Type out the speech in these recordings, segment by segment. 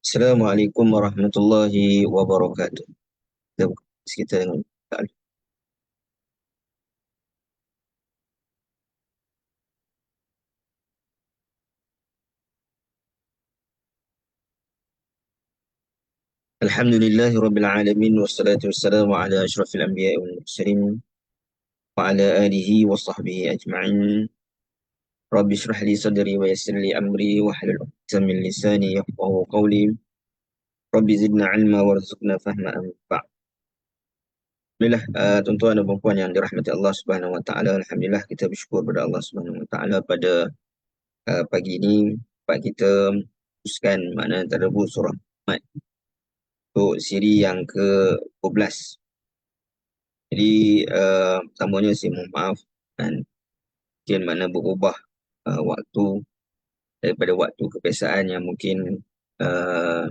Assalamualaikum warahmatullahi wabarakatuh. Kita buka kita dengan Alhamdulillahi rabbil alamin wassalatu wassalamu ala asyrafil anbiya'i wal mursalin wa ala alihi wa sahbihi ajma'in. Rabbi shrah li sadri wa yassir li amri wa hlul 'uqdatam min lisani yafqahu qawli. Rabbi zidna 'ilma warzuqna fahma anfa'. Alhamdulillah, tuan-tuan dan puan yang dirahmati Allah Subhanahu wa taala. Alhamdulillah kita bersyukur kepada Allah Subhanahu wa taala pada pagi ini dapat kita teruskan makna tadabbur surah Muhammad untuk siri yang ke-12. Jadi pertamanya saya mohon maaf dan mungkin mana berubah waktu daripada waktu kebiasaan yang mungkin uh,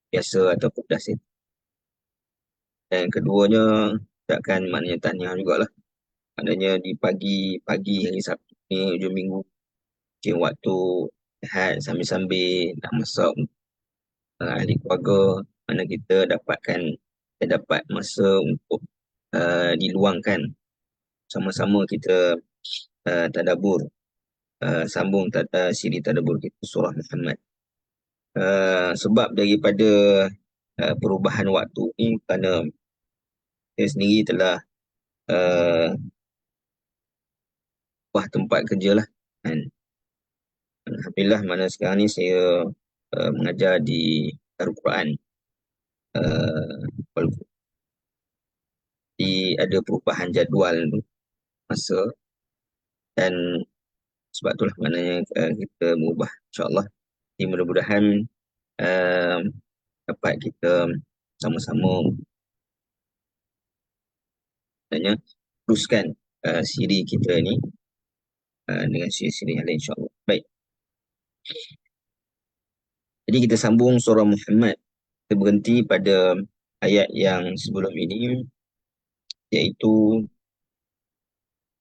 biasa ataupun dah set. Dan keduanya takkan maknanya tanya jugalah. Maknanya di pagi hari Sabtu ni hujung minggu mungkin waktu rehat sambil-sambil nak masak ahli keluarga, mana kita dapat masa untuk diluangkan sama-sama kita tadabbur, sambung siri tadabbur kita surah Muhammad. Sebab daripada perubahan waktu ni kerana saya sendiri telah ubah tempat kerja lah kan. Alhamdulillah mana sekarang ni saya mengajar di Darul Quran. Walaupun ada perubahan jadual masa, dan sebab itulah maknanya kita mengubah, insyaAllah. Jadi mudah-mudahan dapat kita sama-sama teruskan siri kita ni dengan siri-siri yang lain, insyaAllah. Baik. Jadi kita sambung surah Muhammad. Kita berhenti pada ayat yang sebelum ini, iaitu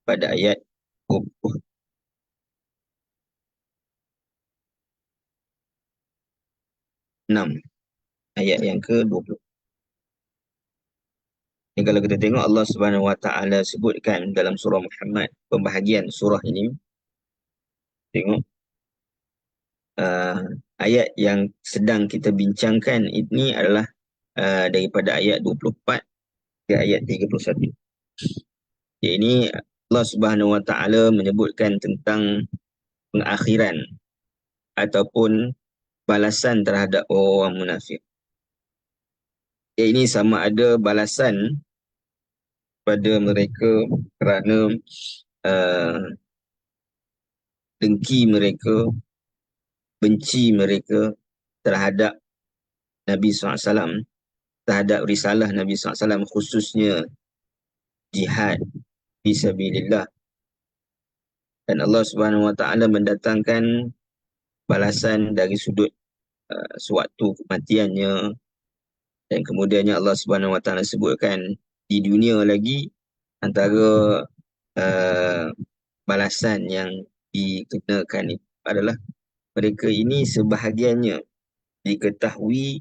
pada ayat 26. Ayat yang ke-20. Jadi kalau kita tengok Allah Subhanahu Wa Taala sebutkan dalam surah Muhammad, pembahagian surah ini, tengok ayat yang sedang kita bincangkan ini adalah daripada ayat 24 ke ayat 31. Ini Allah Subhanahu Wa Taala menyebutkan tentang pengakhiran ataupun balasan terhadap orang munafik. Ini sama ada balasan pada mereka kerana dengki mereka, benci mereka terhadap Nabi SAW, terhadap risalah Nabi SAW, khususnya jihad fisabilillah. Dan Allah Subhanahu Wa Taala mendatangkan balasan dari sudut sewaktu kematiannya, dan kemudiannya Allah Subhanahu Wa Taala sebutkan di dunia lagi antara balasan yang dikenakan itu adalah mereka ini sebahagiannya diketahui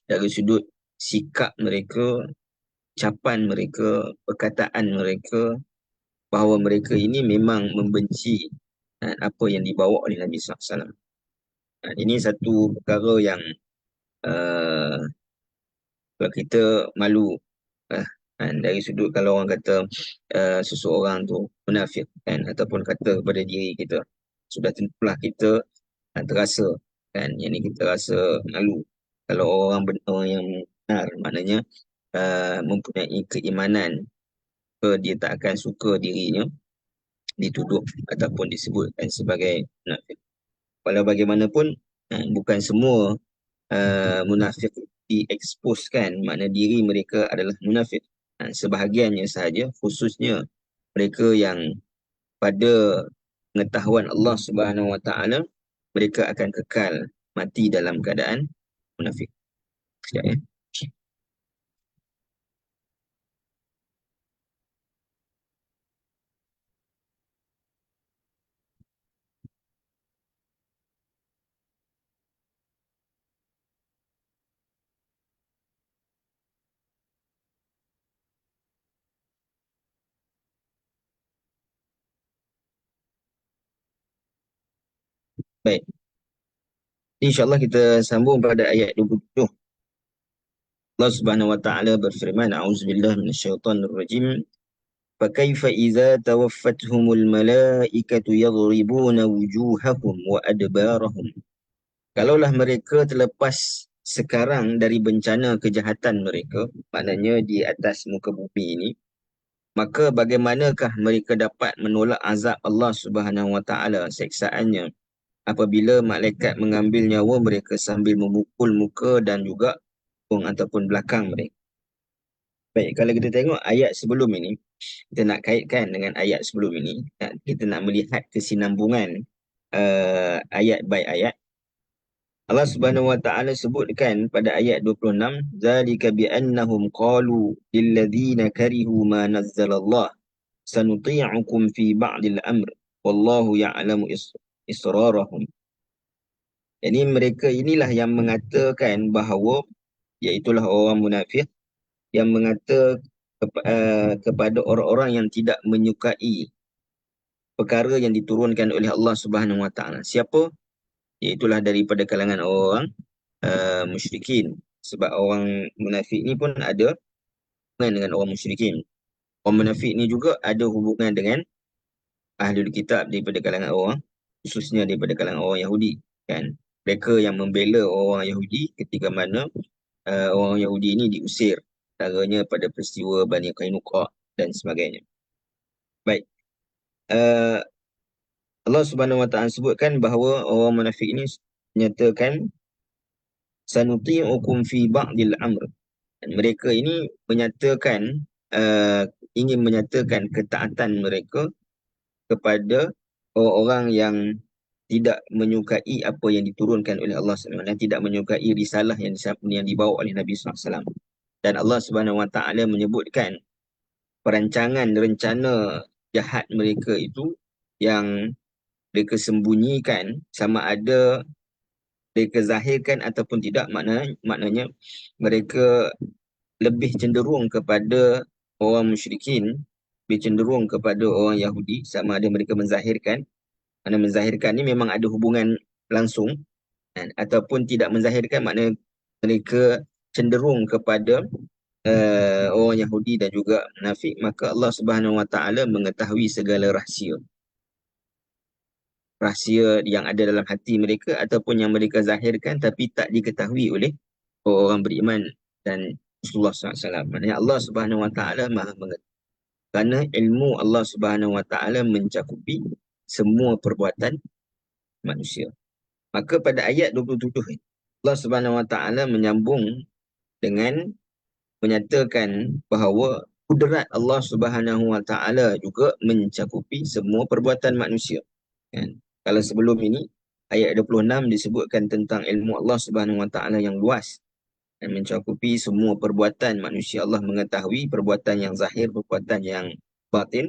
dari sudut sikap mereka, ucapan mereka, perkataan mereka, bahawa mereka ini memang membenci apa yang dibawa oleh Nabi SAW. Ini satu perkara yang kalau kita malu dari sudut kalau orang kata seseorang tu munafik kan, ataupun kata kepada diri kita, sudah tentulah kita terasa kan, yang ni kita rasa malu. Kalau orang benar yang benar, maknanya mempunyai keimanan, dia tak akan suka dirinya dituduh ataupun disebutkan sebagai munafik. Walau bagaimanapun bukan semua munafik dieksposkan, makna diri mereka adalah munafik. Sebahagiannya sahaja, khususnya mereka yang pada pengetahuan Allah Subhanahu Wa Taala mereka akan kekal mati dalam keadaan munafik. Sekejap ya. Baik, insyaAllah kita sambung pada ayat 27. Allah Subhanahu wa taala berfirman, A'udzubillahi minasyaitonir rajim. فكيف إذا توفتهم الملائكة يضربون وجوههم وأدبارهم. Kalaulah mereka terlepas sekarang dari bencana kejahatan mereka, maknanya di atas muka bumi ini, maka bagaimanakah mereka dapat menolak azab Allah Subhanahu wa taala, seksaannya, apabila malaikat mengambil nyawa mereka sambil memukul muka dan juga punggung ataupun belakang mereka. Baik, kalau kita tengok ayat sebelum ini, kita nak kaitkan dengan ayat sebelum ini, kita nak melihat kesinambungan ayat by ayat. Allah Subhanahu wa taala sebutkan pada ayat 26, zalika bi annahum qalu lil ladzina karihu ma nazzalallah sanuti'ukum fi ba'dil amr wallahu ya'lamu israrahum. Jadi mereka inilah yang mengatakan bahawa, iaitulah orang munafik yang kepada orang-orang yang tidak menyukai perkara yang diturunkan oleh Allah Subhanahu wa taala. Siapa? Iaitulah daripada kalangan orang musyrikin. Sebab orang munafik ni pun ada hubungan dengan orang musyrikin. Orang munafik ni juga ada hubungan dengan ahlul kitab daripada kalangan orang, khususnya daripada kalangan orang Yahudi, kan? Mereka yang membela orang Yahudi ketika mana orang Yahudi ini diusir, antaranya pada peristiwa Bani Qainuqa dan sebagainya. Baik. Allah Subhanahu wa taala sebutkan bahawa orang munafik ini menyatakan sanuti'ukum fi ba'dil amr. Dan mereka ini menyatakan ingin menyatakan ketaatan mereka kepada orang-orang yang tidak menyukai apa yang diturunkan oleh Allah SWT, dan tidak menyukai risalah yang dibawa oleh Nabi SAW. Dan Allah Subhanahu wa taala menyebutkan perancangan rencana jahat mereka itu yang mereka sembunyikan, sama ada mereka zahirkan ataupun tidak, maknanya mereka lebih cenderung kepada orang musyrikin, lebih cenderung kepada orang Yahudi, sama ada mereka menzahirkan. Mana menzahirkan ni memang ada hubungan langsung, kan? Ataupun tidak menzahirkan, maknanya mereka cenderung kepada orang Yahudi dan juga munafik. Maka Allah Subhanahu wa taala mengetahui segala rahsia yang ada dalam hati mereka ataupun yang mereka zahirkan tapi tak diketahui oleh orang beriman dan Rasulullah SAW. Maksudnya Allah Subhanahu wa taala Maha mengetahui. Kerana ilmu Allah Subhanahu wa taala mencakupi semua perbuatan manusia. Maka pada ayat 27 Allah Subhanahu wa taala menyambung dengan menyatakan bahawa kudrat Allah Subhanahu wa taala juga mencakupi semua perbuatan manusia, kan? Kalau sebelum ini ayat 26 disebutkan tentang ilmu Allah Subhanahu wa taala yang luas dan mencakupi semua perbuatan manusia. Allah mengetahui perbuatan yang zahir, perbuatan yang batin.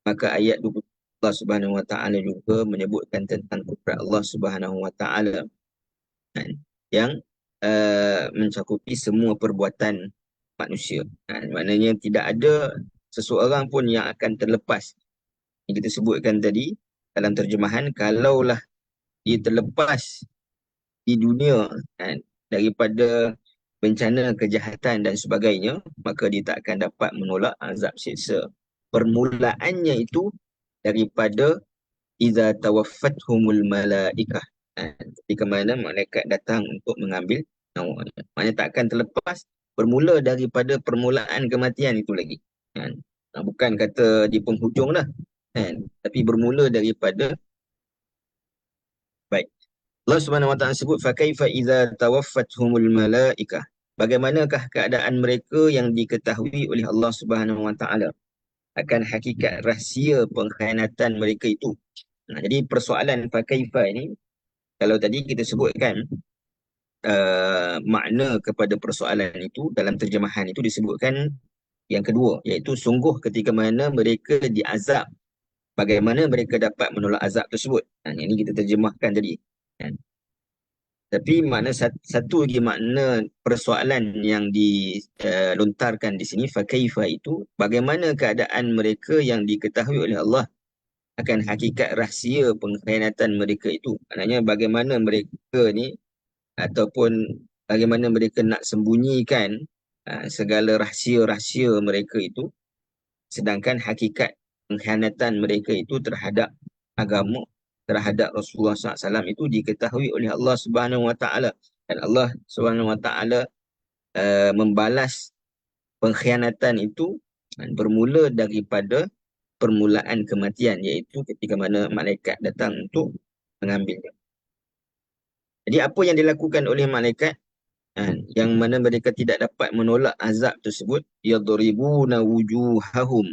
Maka ayat 20 Allah Subhanahu wa taala juga menyebutkan tentang kudrat Allah Subhanahu wa taala, kan, yang mencakupi semua perbuatan manusia. Maknanya tidak ada seseorang pun yang akan terlepas. Yang kita sebutkan tadi dalam terjemahan, kalaulah dia terlepas di dunia, kan, daripada bencana kejahatan dan sebagainya, maka dia tak akan dapat menolak azab siksa. Permulaannya itu daripada iza tawaffathumul malaikah, ketika mana malaikat datang untuk mengambil nyawanya. Maknanya tak akan terlepas, bermula daripada permulaan kematian itu lagi, kan? Bukan kata di penghujung dah, kan? Tapi bermula daripada. Baik, Allah Subhanahu wa taala sebut fakaifa idza tawaffathumul malaikah. Bagaimanakah keadaan mereka yang diketahui oleh Allah Subhanahu wa taala akan hakikat rahsia pengkhianatan mereka itu. Jadi persoalan fakaifa ini, kalau tadi kita sebutkan makna kepada persoalan itu dalam terjemahan itu disebutkan yang kedua, iaitu sungguh ketika mana mereka diazab, bagaimana mereka dapat menolak azab tersebut. Yang ini kita terjemahkan tadi, kan? Tapi makna satu lagi makna persoalan yang dilontarkan di sini, fakaifa itu, bagaimana keadaan mereka yang diketahui oleh Allah akan hakikat rahsia pengkhianatan mereka itu. Maknanya bagaimana mereka ni ataupun bagaimana mereka nak sembunyikan segala rahsia-rahsia mereka itu, sedangkan hakikat pengkhianatan mereka itu terhadap agama, terhadap Rasulullah SAW itu diketahui oleh Allah Subhanahu Wa Taala, dan Allah Subhanahu Wa Taala membalas pengkhianatan itu bermula daripada permulaan kematian, iaitu ketika mana malaikat datang untuk mengambilnya. Jadi apa yang dilakukan oleh malaikat yang mana mereka tidak dapat menolak azab tersebut, yadribuna wujuhahum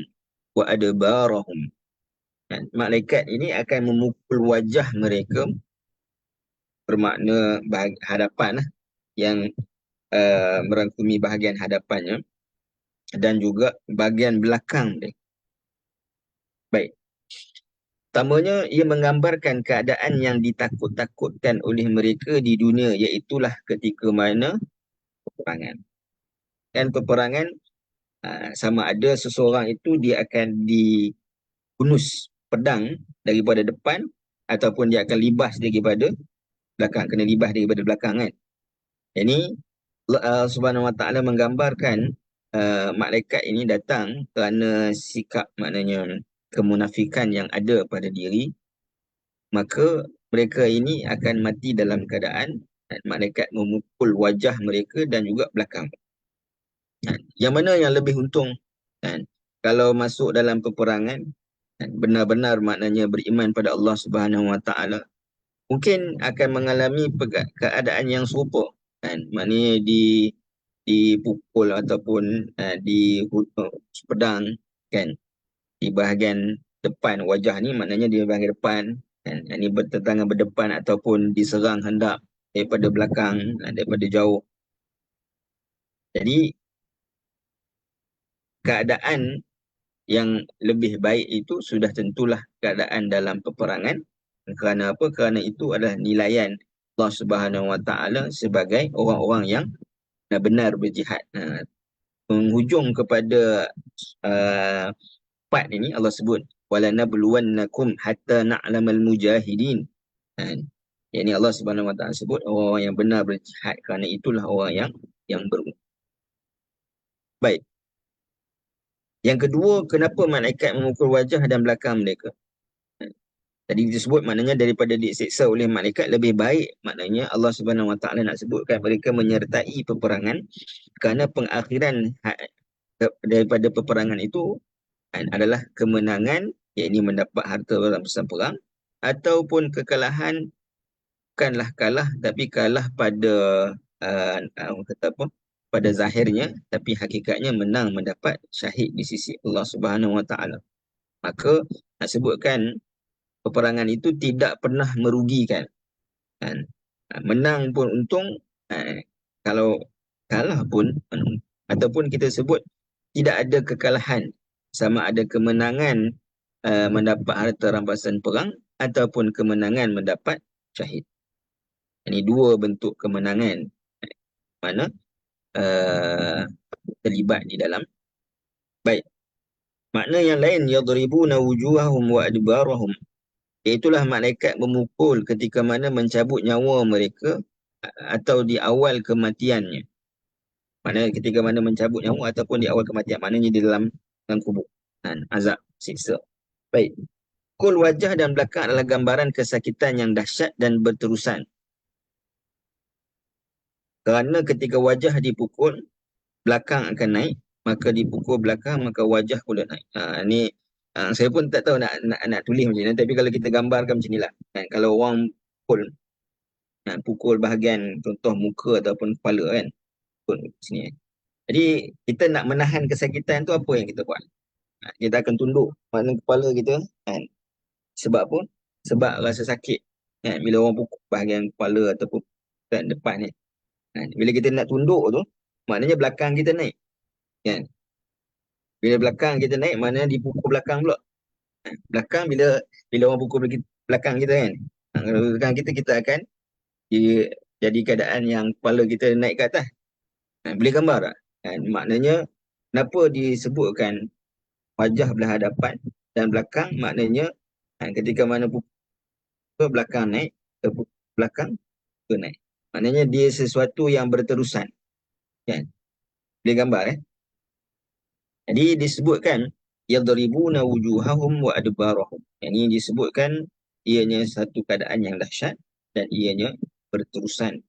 wa adbarahum. Malaikat ini akan memukul wajah mereka, bermakna hadapan yang merangkumi bahagian hadapannya, dan juga bahagian belakang dia. Baik. Pertamanya, ia menggambarkan keadaan yang ditakut-takutkan oleh mereka di dunia, iaitulah ketika mana peperangan. Dan peperangan, sama ada seseorang itu dia akan dihunus pedang daripada depan, ataupun dia akan libas daripada belakang, kena libas daripada belakang kan. Ini Allah Subhanahu Wa Taala menggambarkan malaikat ini datang kerana sikap, maknanya kemunafikan yang ada pada diri, maka mereka ini akan mati dalam keadaan malaikat memukul wajah mereka dan juga belakang. Yang mana yang lebih untung? Kalau masuk dalam peperangan, benar-benar maknanya beriman pada Allah Subhanahu Wa Taala, mungkin akan mengalami keadaan yang serupa. Maknanya dipukul ataupun di pedang kan, di bahagian depan wajah ni, maknanya di bahagian depan kan, ini bertentangan berdepan, ataupun diserang hendak daripada belakang, daripada jauh. Jadi keadaan yang lebih baik itu sudah tentulah keadaan dalam peperangan. Kerana apa? Kerana itu adalah nilaian Allah Subhanahu Wa Taala sebagai orang-orang yang benar berjihad. Menghujung kepada part ini, Allah sebut walanabluwannakum hatta na'lamal mujahidin. Yang ini Allah Subhanahu Wa Taala sebut orang yang benar berjihad, kerana itulah orang yang beruntung. Baik. Yang kedua, kenapa malaikat memukul wajah dan belakang mereka? Tadi disebut maknanya daripada disiksa oleh malaikat, lebih baik maknanya Allah Subhanahu Wa Taala nak sebutkan mereka menyertai peperangan, kerana pengakhiran daripada peperangan itu adalah kemenangan, iaitu mendapat harta rampasan perang, ataupun kekalahan, bukanlah kalah, tapi kalah pada kata apa, pada zahirnya, tapi hakikatnya menang, mendapat syahid di sisi Allah Subhanahu Wa Taala. Maka nak sebutkan peperangan itu tidak pernah merugikan. Menang pun untung, kalau kalah pun, ataupun kita sebut tidak ada kekalahan, sama ada kemenangan mendapat harta rampasan perang, ataupun kemenangan mendapat syahid. Ini dua bentuk kemenangan mana terlibat di dalam. Baik. Makna yang lain, yadribuna wujuhahum wa adbarahum, iaitulah malaikat memukul ketika mana mencabut nyawa mereka atau di awal kematiannya. Maknanya ketika mana mencabut nyawa ataupun di awal kematian, maknanya di dalam kubur, azab, siksa. Baik. Pukul wajah dan belakang adalah gambaran kesakitan yang dahsyat dan berterusan. Kerana ketika wajah dipukul, belakang akan naik, maka dipukul belakang, maka wajah pula naik. Ini saya pun tak tahu nak tulis macam ni, tapi kalau kita gambarkan macam inilah. Kalau orang pukul bahagian contoh muka ataupun kepala kan, pukul sini. Jadi kita nak menahan kesakitan tu, apa yang kita buat? Kita akan tunduk makna kepala kita kan. Sebab apa? Sebab rasa sakit kan, bila orang pukul bahagian kepala ataupun depan ni. Bila kita nak tunduk tu, maknanya belakang kita naik kan. Bila belakang kita naik, maknanya dipukul belakang pula. Belakang, bila orang pukul belakang kita kan, kalau belakang kita akan jadi keadaan yang kepala kita naik ke atas. Boleh gambar tak? Maknanya kenapa disebutkan wajah belah hadapan dan belakang, maknanya Ketika mana pukul belakang naik, pukul belakang ke naik. Maknanya dia sesuatu yang berterusan. Kan? Boleh gambar Jadi disebutkan yadribuna wujuhahum wa adbarahum. Ini disebutkan ianya satu keadaan yang dahsyat dan ianya berterusan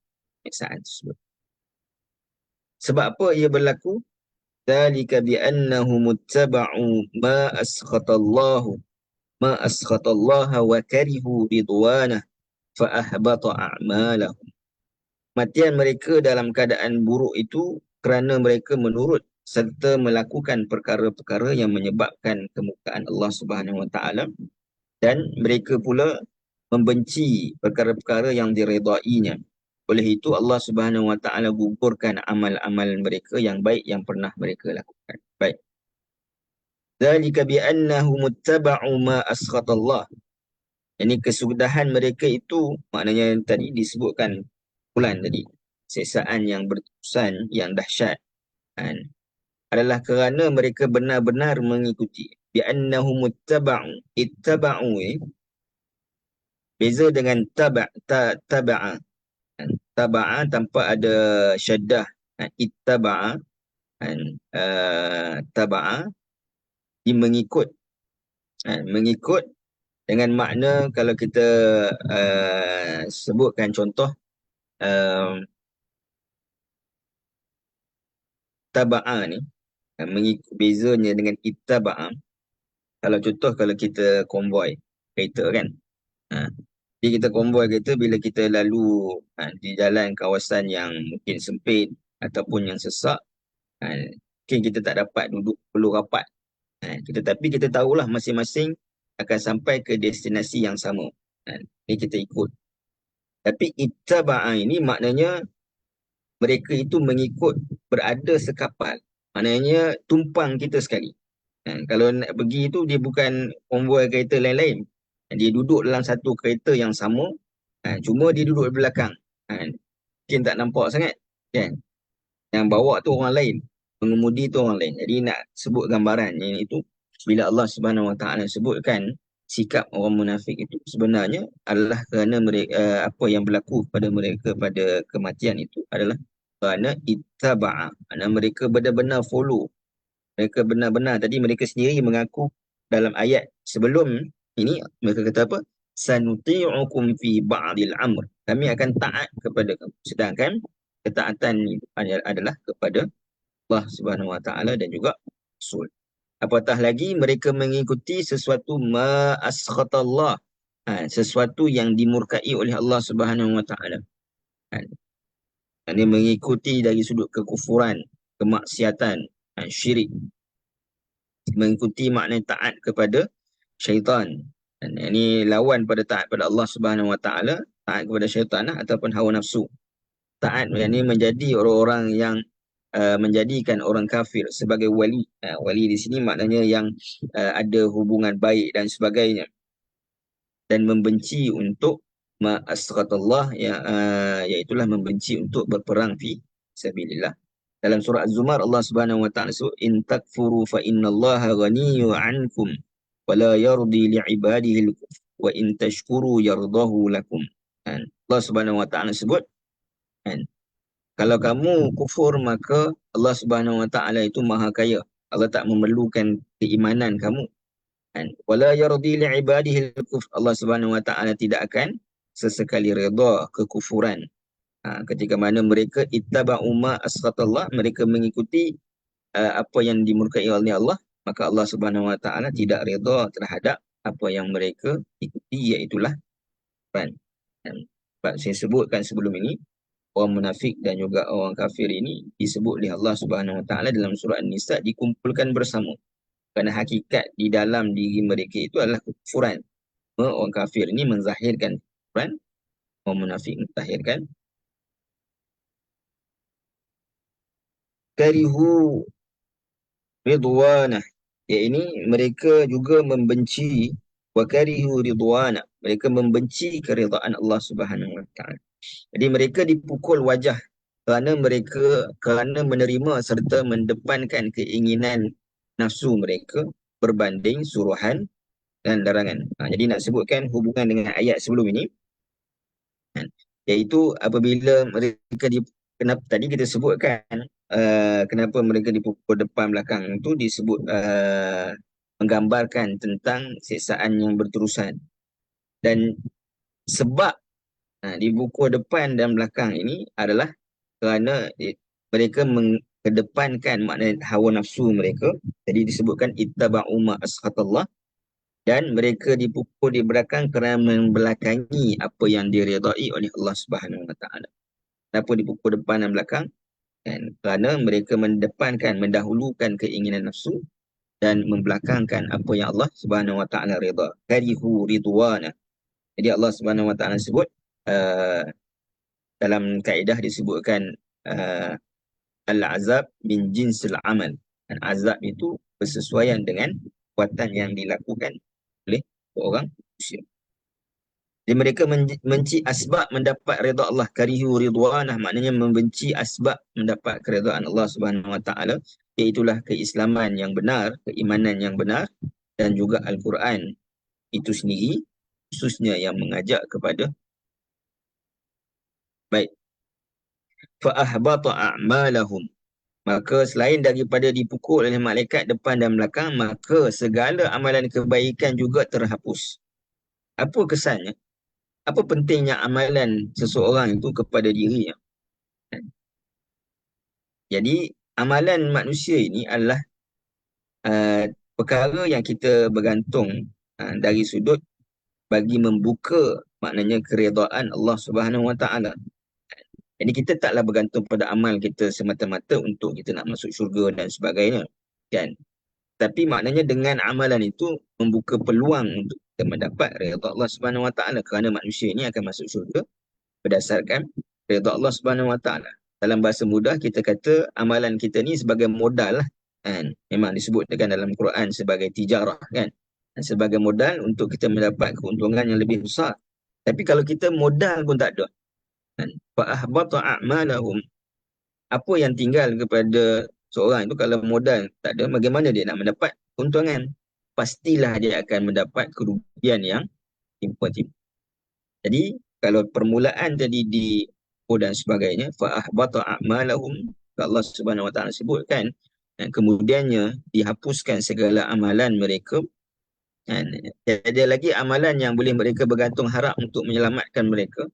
saat tersebut. Sebab apa ia berlaku? Dzalika bi annahum muttaba'u ma askhatallaha wa karihu ridwanah fa ahbata a'malahum. Matian mereka dalam keadaan buruk itu kerana mereka menurut serta melakukan perkara-perkara yang menyebabkan kemurkaan Allah Subhanahu Wa Taala, dan mereka pula membenci perkara-perkara yang diredainya. Oleh itu Allah Subhanahu Wa Taala gugurkan amal-amal mereka yang baik yang pernah mereka lakukan. Baik. Dzalika bi annahum muttaba'u ma asqatallah. Ini kesudahan mereka itu maknanya tadi disebutkan pukulan tadi. Siksaan yang berterusan yang dahsyat adalah kerana mereka benar-benar mengikuti. Bi annahum ittaba'u beza dengan taba'a. Taba'a tanpa ada syaddah. Ittaba'a taba'a mengikut. Mengikut dengan makna kalau kita sebutkan contoh taba'a ni, mengikut, bezanya dengan ittaba'a. Kalau contoh kalau kita konvoi kereta kan, jadi kita konvoi kereta bila kita lalu di jalan kawasan yang mungkin sempit ataupun yang sesak, mungkin kita tak dapat duduk perlu rapat, tapi kita tahulah masing-masing akan sampai ke destinasi yang sama. Ini kita ikut. Tapi ittaba'a ini maknanya mereka itu mengikut, berada sekapal. Maknanya tumpang kita sekali. Kalau nak pergi tu dia bukan konvoi kereta lain-lain. Dia duduk dalam satu kereta yang sama, cuma dia duduk di belakang. Mungkin tak nampak sangat. Kan? Yang bawa tu orang lain. Pengemudi tu orang lain. Jadi nak sebut gambaran yang itu, bila Allah Subhanahu Wa Taala sebutkan sikap orang munafik itu sebenarnya adalah kerana mereka, apa yang berlaku pada mereka pada kematian itu adalah kerana ittaba'a. Kerana mereka benar-benar follow. Mereka benar-benar, tadi mereka sendiri mengaku dalam ayat sebelum ini, mereka kata apa? Sanuti'ukum fi ba'dil amr. Kami akan taat kepada kamu. Sedangkan ketaatan itu adalah kepada Allah Subhanahu Wa Taala dan juga Rasul. Apatah lagi mereka mengikuti sesuatu ma askhatallah, sesuatu yang dimurkai oleh Allah Subhanahu Wa Taala. Ini mengikuti dari sudut kekufuran, kemaksiatan, syirik. Mengikuti makna taat kepada syaitan. Dan ini lawan pada taat pada Allah Subhanahu Wa Taala, taat kepada syaitan ataupun hawa nafsu. Taat ini menjadi orang-orang yang menjadikan orang kafir sebagai wali. Wali di sini maknanya yang ada hubungan baik dan sebagainya. Dan membenci untuk ma'asqatallah, iaitulah membenci untuk berperang fi sabilillah. Dalam surah Az-Zumar Allah Subhanahu Wa Taala sebut in takfuru fa innallaha ghaniyyu 'ankum wa la yardi li'ibadihi al-kufr wa in tashkuru yardahu lakum. Allah Subhanahu Wa Taala sebut kalau kamu kufur maka Allah Subhanahu Wa Taala itu maha kaya. Allah tak memerlukan keimanan kamu. Wala yardi li'ibadihi al-kufr. Allah Subhanahu Wa Taala tidak akan sesekali redha kekufuran. Ketika mana mereka ittaba'u ma asqatallah, mereka mengikuti apa yang dimurkai oleh Allah, maka Allah Subhanahu Wa Taala tidak redha terhadap apa yang mereka ikuti, iaitulah kufran. Sebab saya sebutkan sebelum ini, orang munafik dan juga orang kafir ini disebut oleh Allah Subhanahu Wa Taala dalam surah An-Nisa dikumpulkan bersama. Kerana hakikat di dalam diri mereka itu adalah kekufuran. Orang kafir ini menzahirkan kekufuran, orang munafik menzahirkan karihu ridwanah. Ya, ini mereka juga membenci wa karihu ridwanah. Mereka membenci keridaan Allah Subhanahu Wa Taala. Jadi mereka dipukul wajah kerana menerima serta mendepankan keinginan nafsu mereka berbanding suruhan dan larangan. Jadi nak sebutkan hubungan dengan ayat sebelum ini, kan, iaitu apabila mereka kenapa tadi kita sebutkan kenapa mereka dipukul depan belakang itu disebut menggambarkan tentang siksaan yang berterusan. Dan sebab dipukul depan dan belakang ini adalah kerana mereka mengedepankan makna hawa nafsu mereka. Jadi disebutkan ittaba'u ma asqatallah, dan mereka dipukul di belakang kerana membelakangi apa yang diridai oleh Allah Subhanahu Wa Taala. Kenapa dipukul depan dan belakang? Dan kerana mereka mendahulukan keinginan nafsu dan membelakangkan apa yang Allah Subhanahu Wa Taala rida. Karihu ridwana. Jadi Allah Subhanahu Wa Taala sebut dalam kaedah disebutkan al-azab min jinsil amal. Dan azab itu bersesuaian dengan perbuatan yang dilakukan oleh orang manusia. Jadi mereka membenci asbab mendapat redha Allah. Karihu ridwanah, maknanya membenci asbab mendapat keredaan Allah Subhanahu Wa Taala, iaitulah keislaman yang benar, keimanan yang benar, dan juga Al-Quran itu sendiri, khususnya yang mengajak kepada baik. Fa ahbata a'malahum, maka selain daripada dipukul oleh malaikat depan dan belakang, maka segala amalan kebaikan juga terhapus. Apa kesannya? Apa pentingnya amalan seseorang itu kepada dirinya? Jadi, amalan manusia ini adalah perkara yang kita bergantung dari sudut bagi membuka maknanya keredaan Allah Subhanahu Wa Taala. Jadi kita taklah bergantung pada amal kita semata-mata untuk kita nak masuk syurga dan sebagainya, kan? Tapi maknanya dengan amalan itu membuka peluang untuk kita mendapat redha Allah Subhanahu Wa Taala, kerana manusia ini akan masuk syurga berdasarkan redha Allah Subhanahu Wa Taala. Dalam bahasa mudah kita kata amalan kita ni sebagai modal lah, kan? Memang disebutkan dalam Quran sebagai tijarah, kan? Dan sebagai modal untuk kita mendapat keuntungan yang lebih besar. Tapi kalau kita modal pun tak ada, kan? Fa ahbata a'malahum, apa yang tinggal kepada seorang itu kalau modal tak ada, bagaimana dia nak mendapat keuntungan? Pastilah dia akan mendapat kerugian yang timpa-timpa. Jadi kalau permulaan tadi di dan sebagainya, fa ahbata a'malahum, Allah Subhanahu Wa Taala sebutkan, dan kemudiannya dihapuskan segala amalan mereka, dan tiada lagi amalan yang boleh mereka bergantung harap untuk menyelamatkan mereka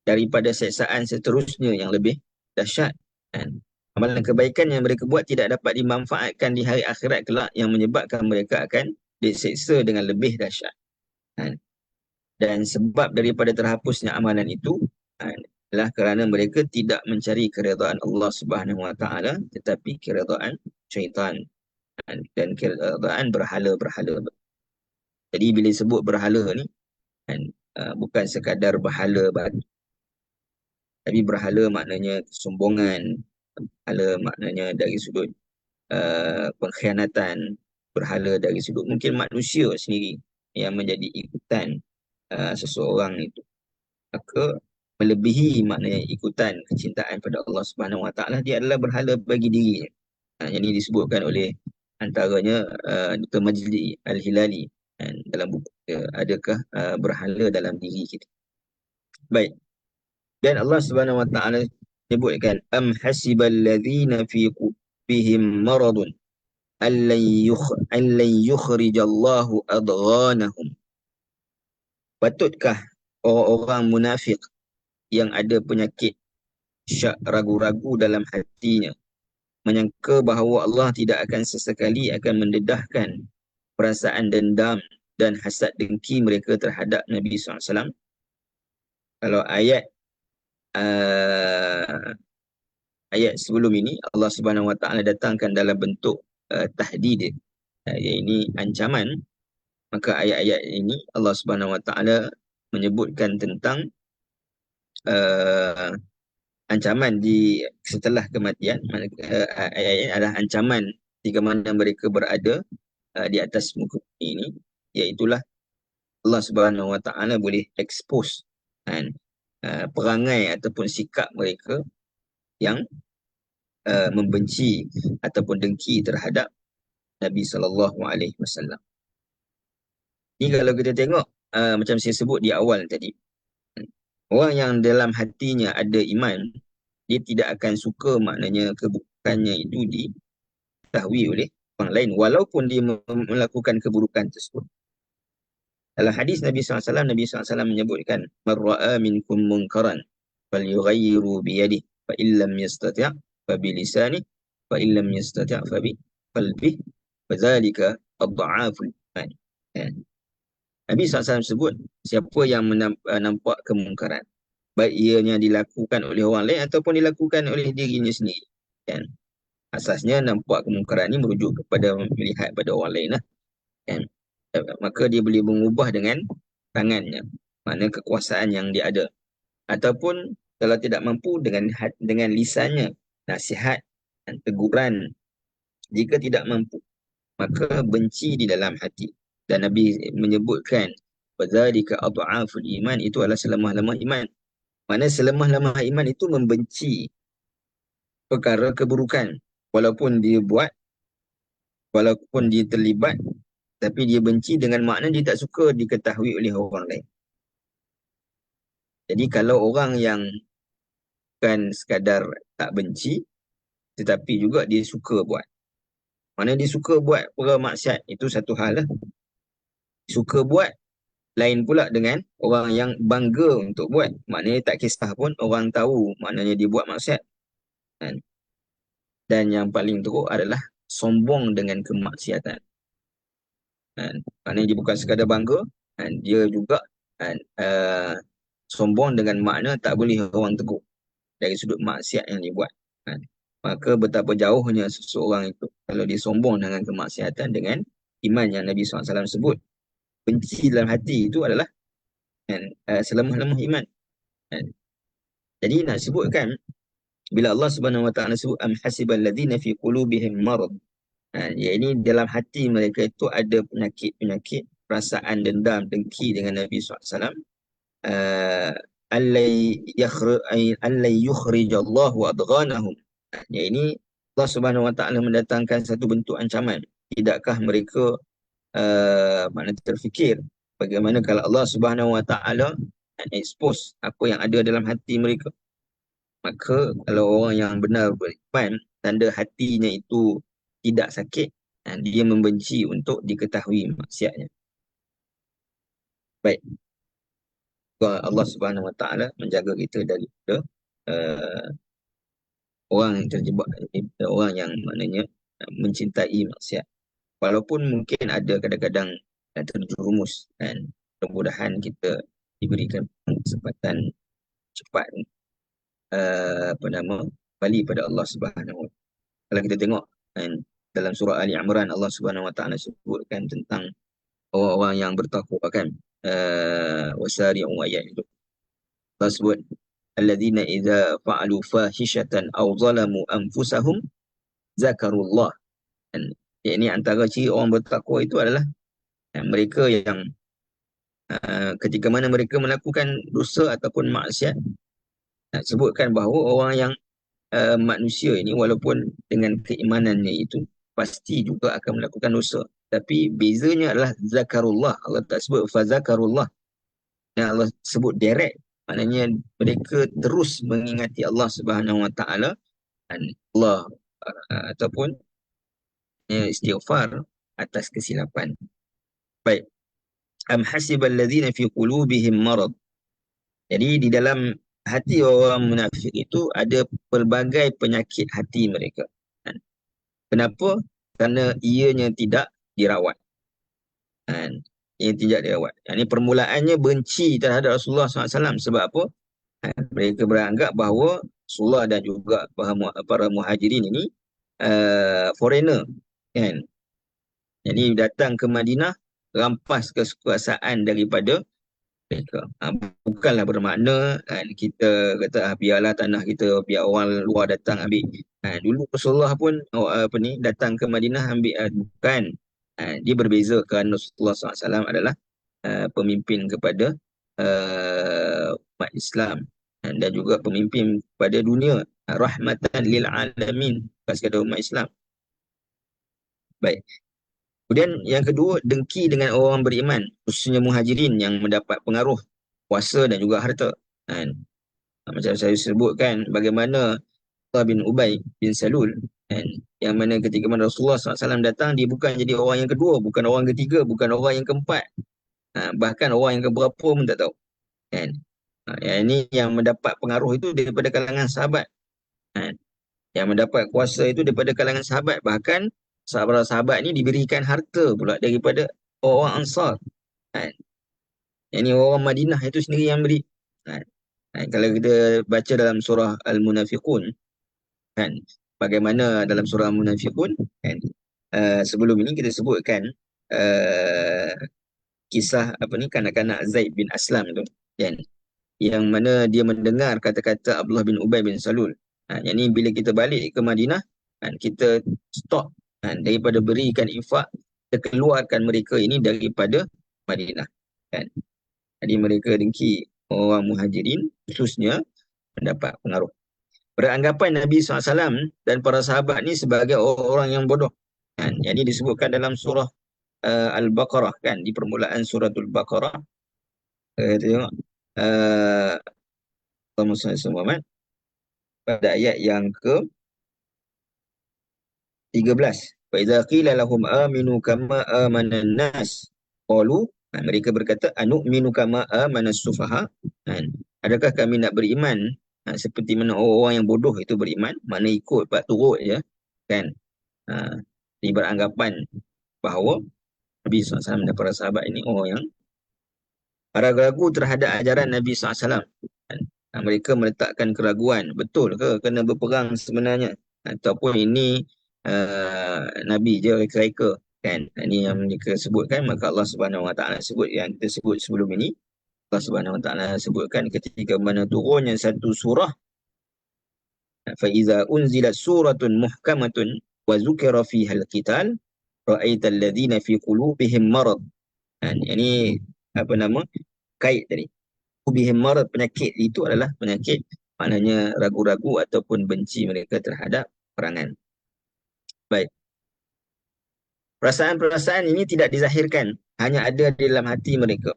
daripada siksaan seterusnya yang lebih dahsyat. Dan amalan kebaikan yang mereka buat tidak dapat dimanfaatkan di hari akhirat kelak, yang menyebabkan mereka akan disiksa dengan lebih dahsyat. Dan sebab daripada terhapusnya amalan itu adalah kerana mereka tidak mencari keredaan Allah Subhanahu Wa Taala, tetapi keredaan syaitan dan keredaan berhala-berhala. Jadi bila sebut berhala ni, bukan sekadar berhala batu, tapi berhala maknanya kesombongan, berhala maknanya dari sudut pengkhianatan, berhala dari sudut mungkin manusia sendiri yang menjadi ikutan seseorang itu. Maka melebihi maknanya ikutan kecintaan pada Allah Subhanahu Wa Taala, dia adalah berhala bagi dirinya. Yang ini disebutkan oleh antaranya Dr. Majdi Al-Hilali dalam buku adakah berhala dalam diri kita. Baik. Dan Allah Subhanahu Wa Taala sebutkan am hasibal ladzina fi qulubihim maradun allan yukhrijallahu adghanahum. Patutkah orang-orang munafik yang ada penyakit syak, ragu-ragu dalam hatinya, menyangka bahawa Allah tidak akan sesekali akan mendedahkan perasaan dendam dan hasad dengki mereka terhadap Nabi SAW. Kalau ayat sebelum ini Allah Subhanahu Wa Taala datangkan dalam bentuk tahdid, ini ancaman, maka ayat-ayat ini Allah Subhanahu Wa Taala menyebutkan tentang ancaman di setelah kematian. Ayat-ayat adalah ancaman jika mana mereka berada di atas muka bumi ini, iaitulah Allah Subhanahu Wa Taala boleh expose perangai ataupun sikap mereka yang membenci ataupun dengki terhadap Nabi sallallahu alaihi wasallam. Ni kalau kita tengok macam saya sebut di awal tadi, orang yang dalam hatinya ada iman, dia tidak akan suka maknanya keburukannya itu diketahui oleh orang lain walaupun dia melakukan keburukan tersebut. Dalam hadis Nabi SAW, Nabi SAW menyebutkan, "Man ra'a minkum munkaran falyughayyiru biyadihi, fa illam yastati' fa bilisanihi, fa illam yastati' fa bi qalbihi, fa dzalika adha'aful iman." Ya. Nabi SAW sebut, siapa yang nampak kemungkaran, baik ianya dilakukan oleh orang lain ataupun dilakukan oleh dirinya sendiri. Kan? Asasnya nampak kemungkaran ini merujuk kepada melihat pada orang lain lah. Kan? Maka dia boleh mengubah dengan tangannya, mana kekuasaan yang dia ada. Ataupun kalau tidak mampu dengan lisannya, nasihat dan teguran. Jika tidak mampu, maka benci di dalam hati. Dan Nabi menyebutkan, "Wadzalika adhaful iman," itu adalah selemah-lemah iman. Mana selemah-lemah iman itu membenci perkara keburukan. Walaupun dia buat, walaupun dia terlibat, tapi dia benci dengan makna dia tak suka diketahui oleh orang lain. Jadi kalau orang yang bukan sekadar tak benci, tetapi juga dia suka buat. Mana dia suka buat perkara maksiat, itu satu hal lah. Suka buat, lain pula dengan orang yang bangga untuk buat. Maknanya tak kisah pun orang tahu maknanya dia buat maksiat. Kan? Dan yang paling teruk adalah sombong dengan kemaksiatan. Kan? Maknanya dia bukan sekadar bangga, kan? Dia juga kan, sombong dengan makna tak boleh orang tegur dari sudut maksiat yang dia buat. Kan? Maka betapa jauhnya seseorang itu kalau dia sombong dengan kemaksiatan dengan iman yang Nabi SAW sebut. Benci dalam hati itu adalah kan, selemah-lemah iman. Kan? Jadi nak sebutkan, bila Allah Subhanahu Wa Taala sebut am hasibal ladzina fi qulubihim marad, ya ini dalam hati mereka itu ada penyakit-penyakit, perasaan dendam, dengki dengan Nabi SAW. Allai yukhrijallahu adghanahum. Ya ini Allah Subhanahu Wa Taala mendatangkan satu bentuk ancaman. Tidakkah mereka mana terfikir bagaimana kalau Allah Subhanahu Wa Taala expose apa yang ada dalam hati mereka? Maka kalau orang yang benar beriman, tanda hatinya itu tidak sakit, dia membenci untuk diketahui maksiatnya. Baik. Allah Subhanahu Wa Taala menjaga kita daripada orang yang terjebak, orang yang maknanya mencintai maksiat. Walaupun mungkin ada kadang-kadang terjerumus, dan mudah-mudahan kita diberikan kesempatan cepat kembali pada Allah Subhanahu Wa Taala. Kalau kita tengok kan, dalam surah Ali Imran, Allah Subhanahu Wa Taala sebutkan tentang orang-orang yang bertakwa kan, wasari'u ayat itu. Allah sebut, alladzina idza fa'alu fahishatan aw zalamu anfusahum zakarullah. Dan ini antara ciri orang bertakwa itu adalah mereka yang ketika mana mereka melakukan dosa ataupun maksiat, sebutkan bahawa orang yang manusia ini walaupun dengan keimanannya itu pasti juga akan melakukan dosa. Tapi bezanya adalah zakarullah. Allah tak sebut fazakarullah. Dan Allah sebut direct. Maknanya mereka terus mengingati Allah Subhanahu Wa Taala, dan Allah ataupun istighfar atas kesilapan. Baik. Am hasibal ladzina fi qulubihim marad. Jadi di dalam hati orang munafik itu ada pelbagai penyakit hati mereka. Kenapa? Kerana ianya tidak dirawat. Ia tidak dirawat. Ini permulaannya benci terhadap Rasulullah SAW. Sebab apa? Mereka beranggap bahawa Rasulullah dan juga para muhajirin ini foreigner. Kan? Jadi datang ke Madinah, rampas kekuasaan daripada mereka. Bukanlah bermakna kita kata biarlah tanah kita, biar orang luar datang ambil. Dulu Rasulullah pun datang ke Madinah ambil, bukan. Dia berbeza kerana Rasulullah SAW adalah pemimpin kepada umat Islam, dan juga pemimpin kepada dunia, rahmatan lil alamin, bukan sekadar umat Islam. Baik. Kemudian yang kedua, dengki dengan orang beriman, khususnya muhajirin yang mendapat pengaruh kuasa dan juga harta. Kan? Macam saya sebutkan bagaimana Abdullah bin Ubay bin Salul, kan? Yang mana ketika mana Rasulullah SAW datang, dia bukan jadi orang yang kedua, bukan orang ketiga, bukan orang yang keempat. Bahkan orang yang keberapa pun tak tahu. Kan? Yang ini yang mendapat pengaruh itu daripada kalangan sahabat. Kan? Yang mendapat kuasa itu daripada kalangan sahabat. Bahkan sahabat-sahabat ini diberikan harta pula daripada orang Ansar. Kan? Yang ini orang Madinah itu sendiri yang beri. Kan? Kalau kita baca dalam surah Al-Munafiqun, kan, bagaimana dalam surah Al-Munafiqun, kan, sebelum ini kita sebutkan uh, kisah apa ni kanak-kanak Zaid bin Aslam tu, kan, yang mana dia mendengar kata-kata Abdullah bin Ubay bin Salul. Yang ni bila kita balik ke Madinah, kan, kita stop, kan, daripada berikan infak, kita keluarkan mereka ini daripada Madinah. Kan. Jadi mereka dengki orang muhajirin, khususnya mendapat pengaruh. Beranggapan Nabi SAW dan para sahabat ni sebagai orang yang bodoh. Kan? Jadi disebutkan dalam surah Al-Baqarah, kan, di permulaan suratul Baqarah. Tengok. Allahumma salli ala Muhammad. Pada ayat yang ke-13. Fa idza qila lahum aminu kama amanan nas qalu, mereka berkata anu'minu kama amanas sufaha. Adakah kami nak beriman seperti mana orang yang bodoh itu beriman, mana ikut bak turut je, kan. Ini beranggapan bahawa Nabi SAW dan para sahabat ini orang yang ragu-ragu terhadap ajaran Nabi SAW. Kan? Mereka meletakkan keraguan, betul ke kena berperang sebenarnya, ataupun ini Nabi je reka-reka, kan. Ini yang mereka sebutkan. Maka Allah Subhanahu Wa Taala sebut yang kita sebut sebelum ini. Allah Subhanahu Wa Taala sebutkan ketika mana turunnya satu surah, fa iza unzilat suratun muhkamatun wa zukira fiha al-qital ra'aital ladzina fi qulubihim marad. Ini apa nama kait tadi. Qulubihim marad, penyakit itu adalah penyakit, maknanya ragu-ragu ataupun benci mereka terhadap perangan. Baik. Perasaan-perasaan ini tidak dizahirkan, hanya ada di dalam hati mereka.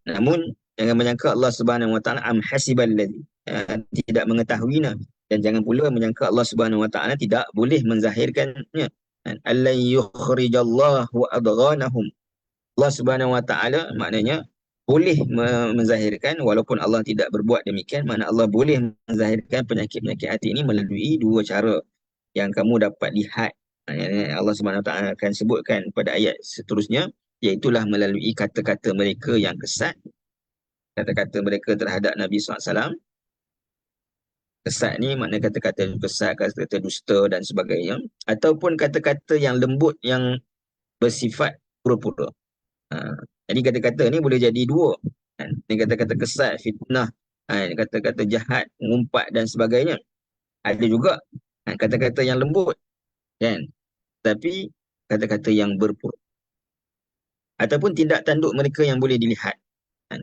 Namun jangan menyangka Allah Subhanahu Wa Taala am hasibal ladzi, tidak mengetahuinya, dan jangan pula menyangka Allah Subhanahu Wa Taala tidak boleh menzahirkannya. Allan yukhrijallahu adghanahum. Allah Subhanahu Wa Taala maknanya boleh menzahirkan, walaupun Allah tidak berbuat demikian. Mana Allah boleh menzahirkan penyakit-penyakit hati ini melalui dua cara yang kamu dapat lihat. Allah Subhanahu Wa Taala akan sebutkan pada ayat seterusnya, iaitulah melalui kata-kata mereka yang kesat, kata-kata mereka terhadap Nabi SAW. Kesat ni makna kata-kata kesat, kata-kata dusta dan sebagainya, ataupun kata-kata yang lembut yang bersifat pura-pura. Jadi kata-kata ni boleh jadi dua. Ini kata-kata kesat, fitnah, kata-kata jahat, mengumpat dan sebagainya. Ada juga kata-kata yang lembut, kan, tapi kata-kata yang berpura. Ataupun tindak tanduk mereka yang boleh dilihat.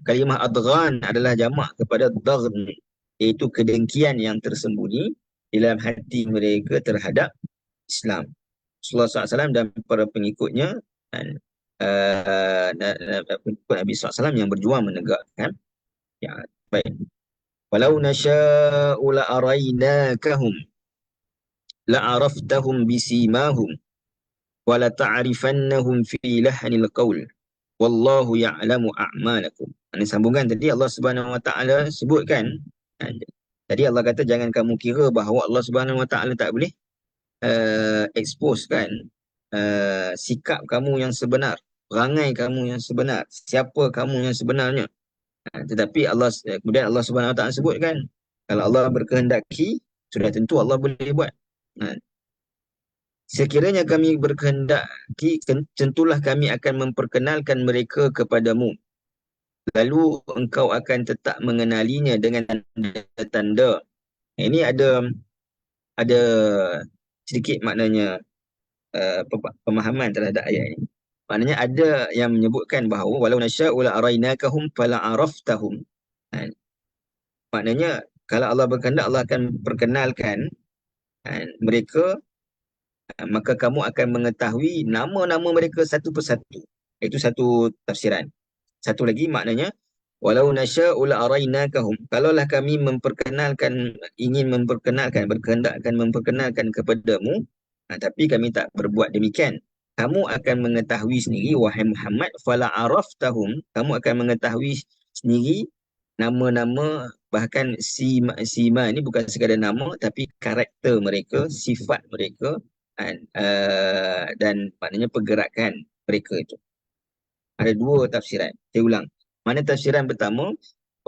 Kalimah adghan adalah jamak kepada daghn, iaitu kedengkian yang tersembunyi dalam hati mereka terhadap Islam. Rasulullah SAW dan para pengikutnya, pengikut Nabi SAW yang berjuang menegakkan. Ya, baik. Walau nasha'u la'araynakahum la'araftahum bisimahum wa la ta'rifannahum fi lahnil qaul wallahu ya'lamu a'malakum. Ini sambungan tadi Allah Subhanahu Wa Taala sebutkan. Tadi Allah kata jangan kamu kira bahawa Allah Subhanahu Wa Taala tak boleh expose, kan, sikap kamu yang sebenar, perangai kamu yang sebenar, siapa kamu yang sebenarnya. Tetapi kemudian Allah Subhanahu Wa Taala sebutkan, kalau Allah berkehendaki, sudah tentu Allah boleh buat. Sekiranya kami berkehendaki, tentulah kami akan memperkenalkan mereka kepadamu. Lalu engkau akan tetap mengenalinya dengan tanda-tanda. Ini ada sedikit maknanya pemahaman terhadap ayat ini. Maknanya ada yang menyebutkan bahawa walau nasya'u la'araynakahum fala'araftahum. Maknanya kalau Allah berkehendak, Allah akan perkenalkan mereka maka kamu akan mengetahui nama-nama mereka satu persatu. Itu satu tafsiran. Satu lagi maknanya, walau nasya'u la'arainakahum. Kalaulah kami ingin memperkenalkan, berkehendakkan memperkenalkan kepadamu, tapi kami tak berbuat demikian. Kamu akan mengetahui sendiri, wahai Muhammad, fala araftahum, kamu akan mengetahui sendiri nama-nama, bahkan sima ini bukan sekadar nama, tapi karakter mereka, sifat mereka, dan maknanya pergerakan mereka itu. Ada dua tafsiran. Saya ulang. Mana tafsiran pertama,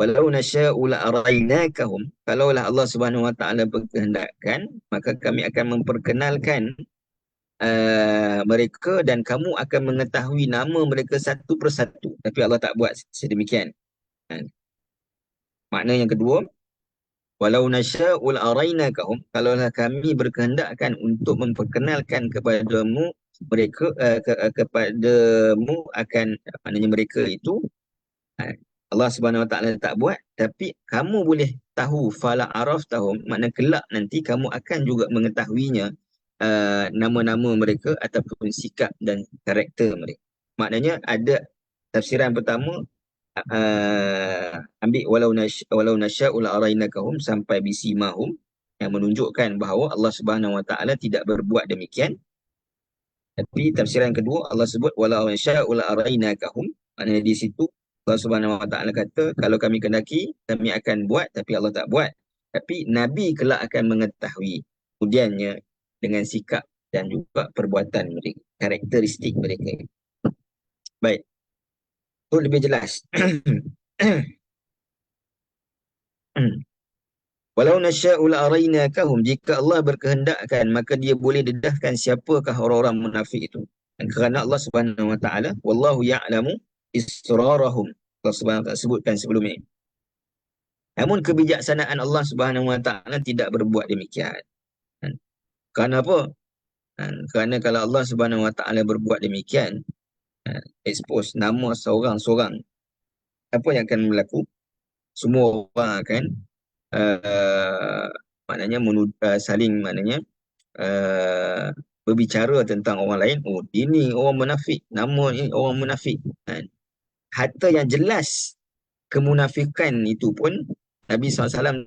walau nasya'u la'arainakahum, kalaulah Allah Subhanahu Wa Taala berkehendakkan, maka kami akan memperkenalkan mereka dan kamu akan mengetahui nama mereka satu persatu. Tapi Allah tak buat sedemikian. Makna yang kedua, walau nasya'u la'arainakahum, kalaulah kami berkehendakkan untuk memperkenalkan kepadamu mereka kepadamu akan, maknanya mereka itu, Allah Subhanahu Wa Taala tak buat, tapi kamu boleh tahu, fala araftahum, makna kelak nanti kamu akan juga mengetahuinya, nama-nama mereka ataupun sikap dan karakter mereka. Maknanya ada tafsiran pertama, ambil walau nasya'u la'arainakahum sampai bisimahum, yang menunjukkan bahawa Allah Subhanahu Wa Taala tidak berbuat demikian. Tapi tafsiran kedua, Allah sebut walau nasya'u la'arainakahum, maknanya di situ Allah Subhanahu Wa Taala kata, kalau kami kendaki, kami akan buat, tapi Allah tak buat. Tapi Nabi kelak akan mengetahui kemudiannya dengan sikap dan juga perbuatan mereka, karakteristik mereka. Baik, itu lebih jelas. Walau nasya'u la'arainakahum, jika Allah berkehendakkan, maka dia boleh dedahkan siapakah orang-orang munafik itu. Dan kerana Allah Subhanahu Wa Taala, wallahu ya'lamu israrahum, Allah Subhanahu Wa Taala sebutkan sebelum ini. Namun kebijaksanaan Allah Subhanahu Wa Taala tidak berbuat demikian. Kerana apa? Kerana kalau Allah Subhanahu Wa Taala berbuat demikian, expose nama seorang-seorang, apa yang akan berlaku? Semua orang akan maknanya saling berbicara tentang orang lain. Oh, ini orang munafik, nama ini orang munafik. Harta yang jelas kemunafikan itu pun Nabi SAW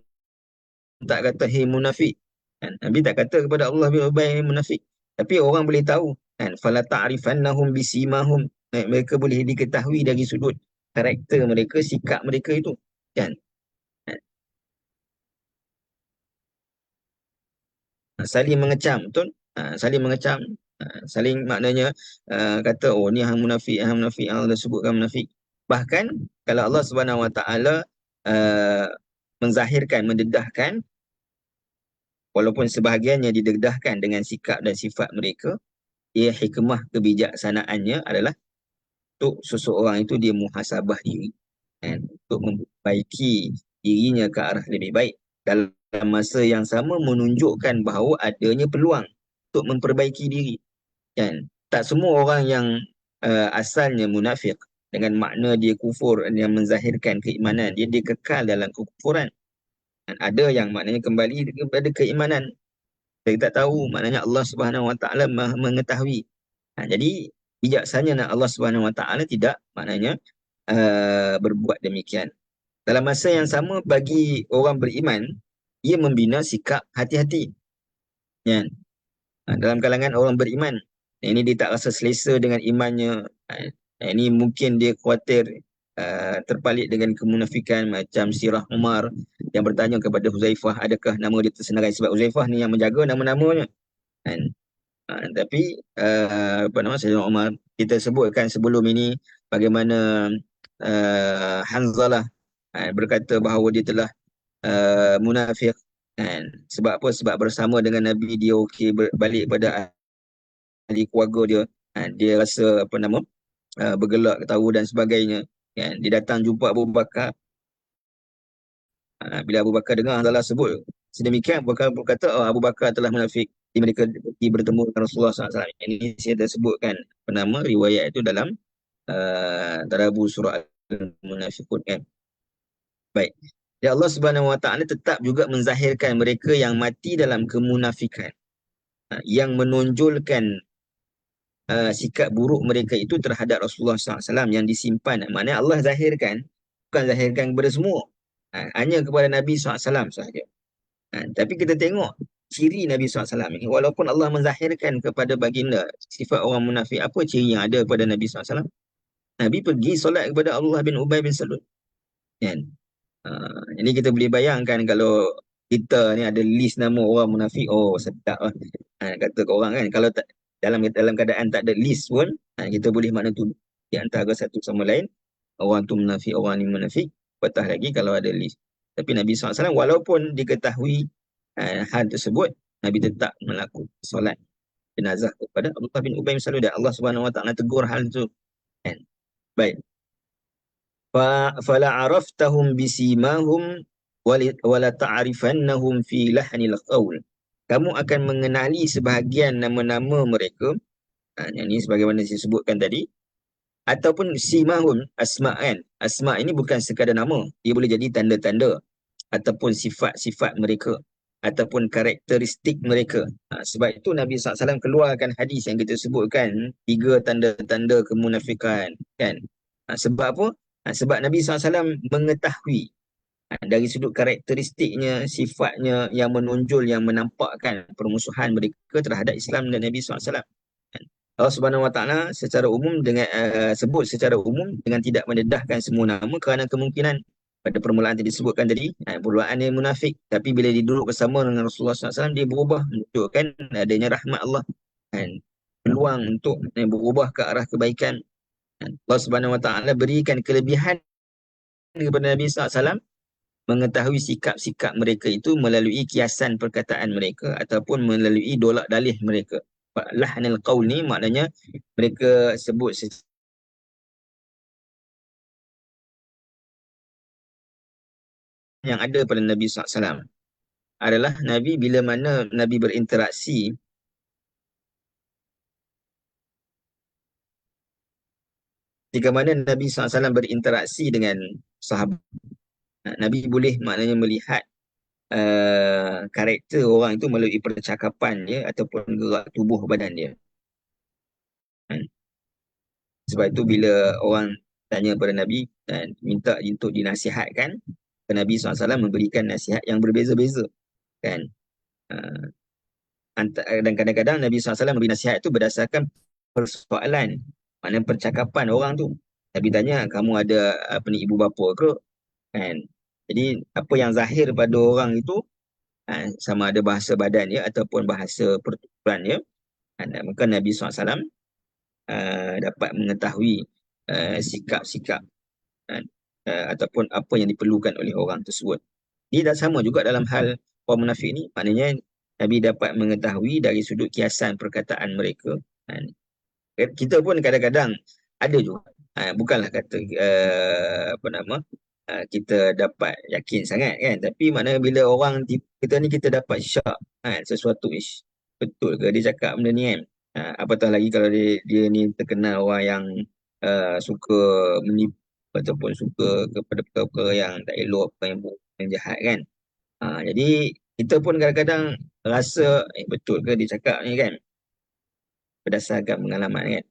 tak kata hei munafik. Nabi tak kata kepada Allah bin Ubay munafik. Tapi orang boleh tahu. Fala ta'rifannahum bisimahum. Mereka boleh diketahui dari sudut karakter mereka, sikap mereka itu. Kan? Saling mengecam, betul? Saling mengecam. Saling maknanya kata, oh ni hang munafik, Allah sebutkan munafik. Bahkan kalau Allah Subhanahu Wa Taala menzahirkan, mendedahkan, walaupun sebahagiannya didedahkan dengan sikap dan sifat mereka, hikmah kebijaksanaannya adalah untuk seseorang itu dia muhasabah diri, untuk memperbaiki dirinya ke arah lebih baik. Dalam masa yang sama menunjukkan bahawa adanya peluang untuk memperbaiki diri. Tak semua orang yang asalnya munafik dengan makna dia kufur, yang menzahirkan keimanan, dia kekal dalam kekufuran. Dan ada yang maknanya kembali kepada keimanan. Kita tak tahu, maknanya Allah Subhanahu Wa Taala mengetahui. Jadi bijaksana Allah Subhanahu Wa Taala tidak maknanya berbuat demikian. Dalam masa yang sama, bagi orang beriman, ia membina sikap hati-hati. Dalam kalangan orang beriman, ini dia tak rasa selesa dengan imannya. Ini mungkin dia khawatir terpalit dengan kemunafikan, macam Sirah Umar yang bertanya kepada Huzaifah, adakah nama dia tersenarai, sebab Huzaifah ni yang menjaga nama-namanya. Tapi Sayyidina Umar, kita sebutkan sebelum ini bagaimana Hanzalah berkata bahawa dia telah munafik. Sebab apa? Sebab bersama dengan Nabi dia okey balik pada ahli keluarga dia. Dia rasa bergelak, ketawa dan sebagainya. Dia datang jumpa Abu Bakar. Bila Abu Bakar dengar Hanzalah sebut sedemikian, Abu Bakar berkata, Abu Bakar telah munafik. Mereka pergi bertemu dengan Rasulullah SAW. Ini saya dah sebutkan riwayat itu dalam Tadabbur surah Al-Munafiqun, kan. Baik. Ya, Allah Subhanahu Wa Taala tetap juga menzahirkan mereka yang mati dalam kemunafikan. yang menonjolkan sikap buruk mereka itu terhadap Rasulullah SAW yang disimpan. Maknanya Allah zahirkan, bukan zahirkan kepada semua. Hanya kepada Nabi SAW sahaja. Tapi kita tengok ciri Nabi SAW ini. Walaupun Allah menzahirkan kepada baginda sifat orang munafik, apa ciri yang ada pada Nabi SAW? Nabi pergi solat kepada Abdullah bin Ubay bin Salul. Kan? Ini kita boleh bayangkan kalau kita ni ada list nama orang munafik, oh sedap lah. Kata ke orang kan, kalau tak, dalam keadaan tak ada list pun, kita boleh makna tu di antara satu sama lain, orang tu munafik, orang ni munafik, patah lagi kalau ada list. Tapi Nabi SAW walaupun diketahui hal tersebut, Nabi tetap melakukan solat jenazah kepada Abdullah bin Ubay bin Salul dan Allah Subhanahu Wa Taala tegur hal itu. Kan? Baik. Fala araftahum bisimahum wala ta'rifannahum fi lahnil qaul. Kamu akan mengenali sebahagian nama-nama mereka. Yang ini sebagaimana saya sebutkan tadi. Ataupun simahum, asma' kan. Asma' ini bukan sekadar nama. Dia boleh jadi tanda-tanda. Ataupun sifat-sifat mereka. Ataupun karakteristik mereka. Sebab itu Nabi SAW keluarkan hadis yang kita sebutkan. 3 tanda-tanda kemunafikan. Kan? Sebab apa? Sebab Nabi SAW mengetahui dari sudut karakteristiknya, sifatnya yang menonjol, yang menampakkan permusuhan mereka terhadap Islam dan Nabi SAW. Allah Subhanahu Wa Taala secara umum dengan sebut secara umum dengan tidak mendedahkan semua nama kerana kemungkinan pada permulaan tadi disebutkan tadi permulaan dia munafik, tapi bila dia duduk bersama dengan Rasulullah SAW dia berubah, menunjukkan adanya rahmat Allah kan, peluang untuk berubah ke arah kebaikan. Allah Subhanahu Wa Taala berikan kelebihan kepada Nabi SAW mengetahui sikap-sikap mereka itu melalui kiasan perkataan mereka ataupun melalui dolak dalih mereka. Lahnil qaul ni maknanya mereka sebut yang ada pada Nabi SAW adalah Nabi bila mana Nabi berinteraksi, jika mana Nabi SAW berinteraksi dengan sahabat, Nabi boleh maknanya melihat karakter orang itu melalui percakapan dia ataupun gerak tubuh badan dia. Sebab itu bila orang tanya kepada Nabi dan minta untuk dinasihatkan, Nabi SAW memberikan nasihat yang berbeza-beza. Kan? Uh, dan kadang-kadang Nabi SAW memberi nasihat itu berdasarkan persoalan, maknanya percakapan orang tu. Nabi tanya, kamu ada apa ni, ibu bapa ke? Kan? Jadi apa yang zahir pada orang itu, sama ada bahasa badan dia ataupun bahasa pertuturan dia, maka Nabi SAW dapat mengetahui sikap-sikap ataupun apa yang diperlukan oleh orang tersebut. Dia dah sama juga dalam hal orang munafik ni, maknanya Nabi dapat mengetahui dari sudut kiasan perkataan mereka. Kita pun kadang-kadang ada juga, bukanlah kata apa nama, kita dapat yakin sangat kan, tapi maknanya bila orang kita ni kita dapat syak sesuatu, betul ke dia cakap benda ni kan. Apatah lagi kalau dia ni terkenal orang yang suka menipu ataupun suka kepada perkara yang tak elok, yang buruk, yang jahat kan. Jadi kita pun kadang-kadang rasa betul ke dia cakap ni kan, berdasarkan pengalaman kan.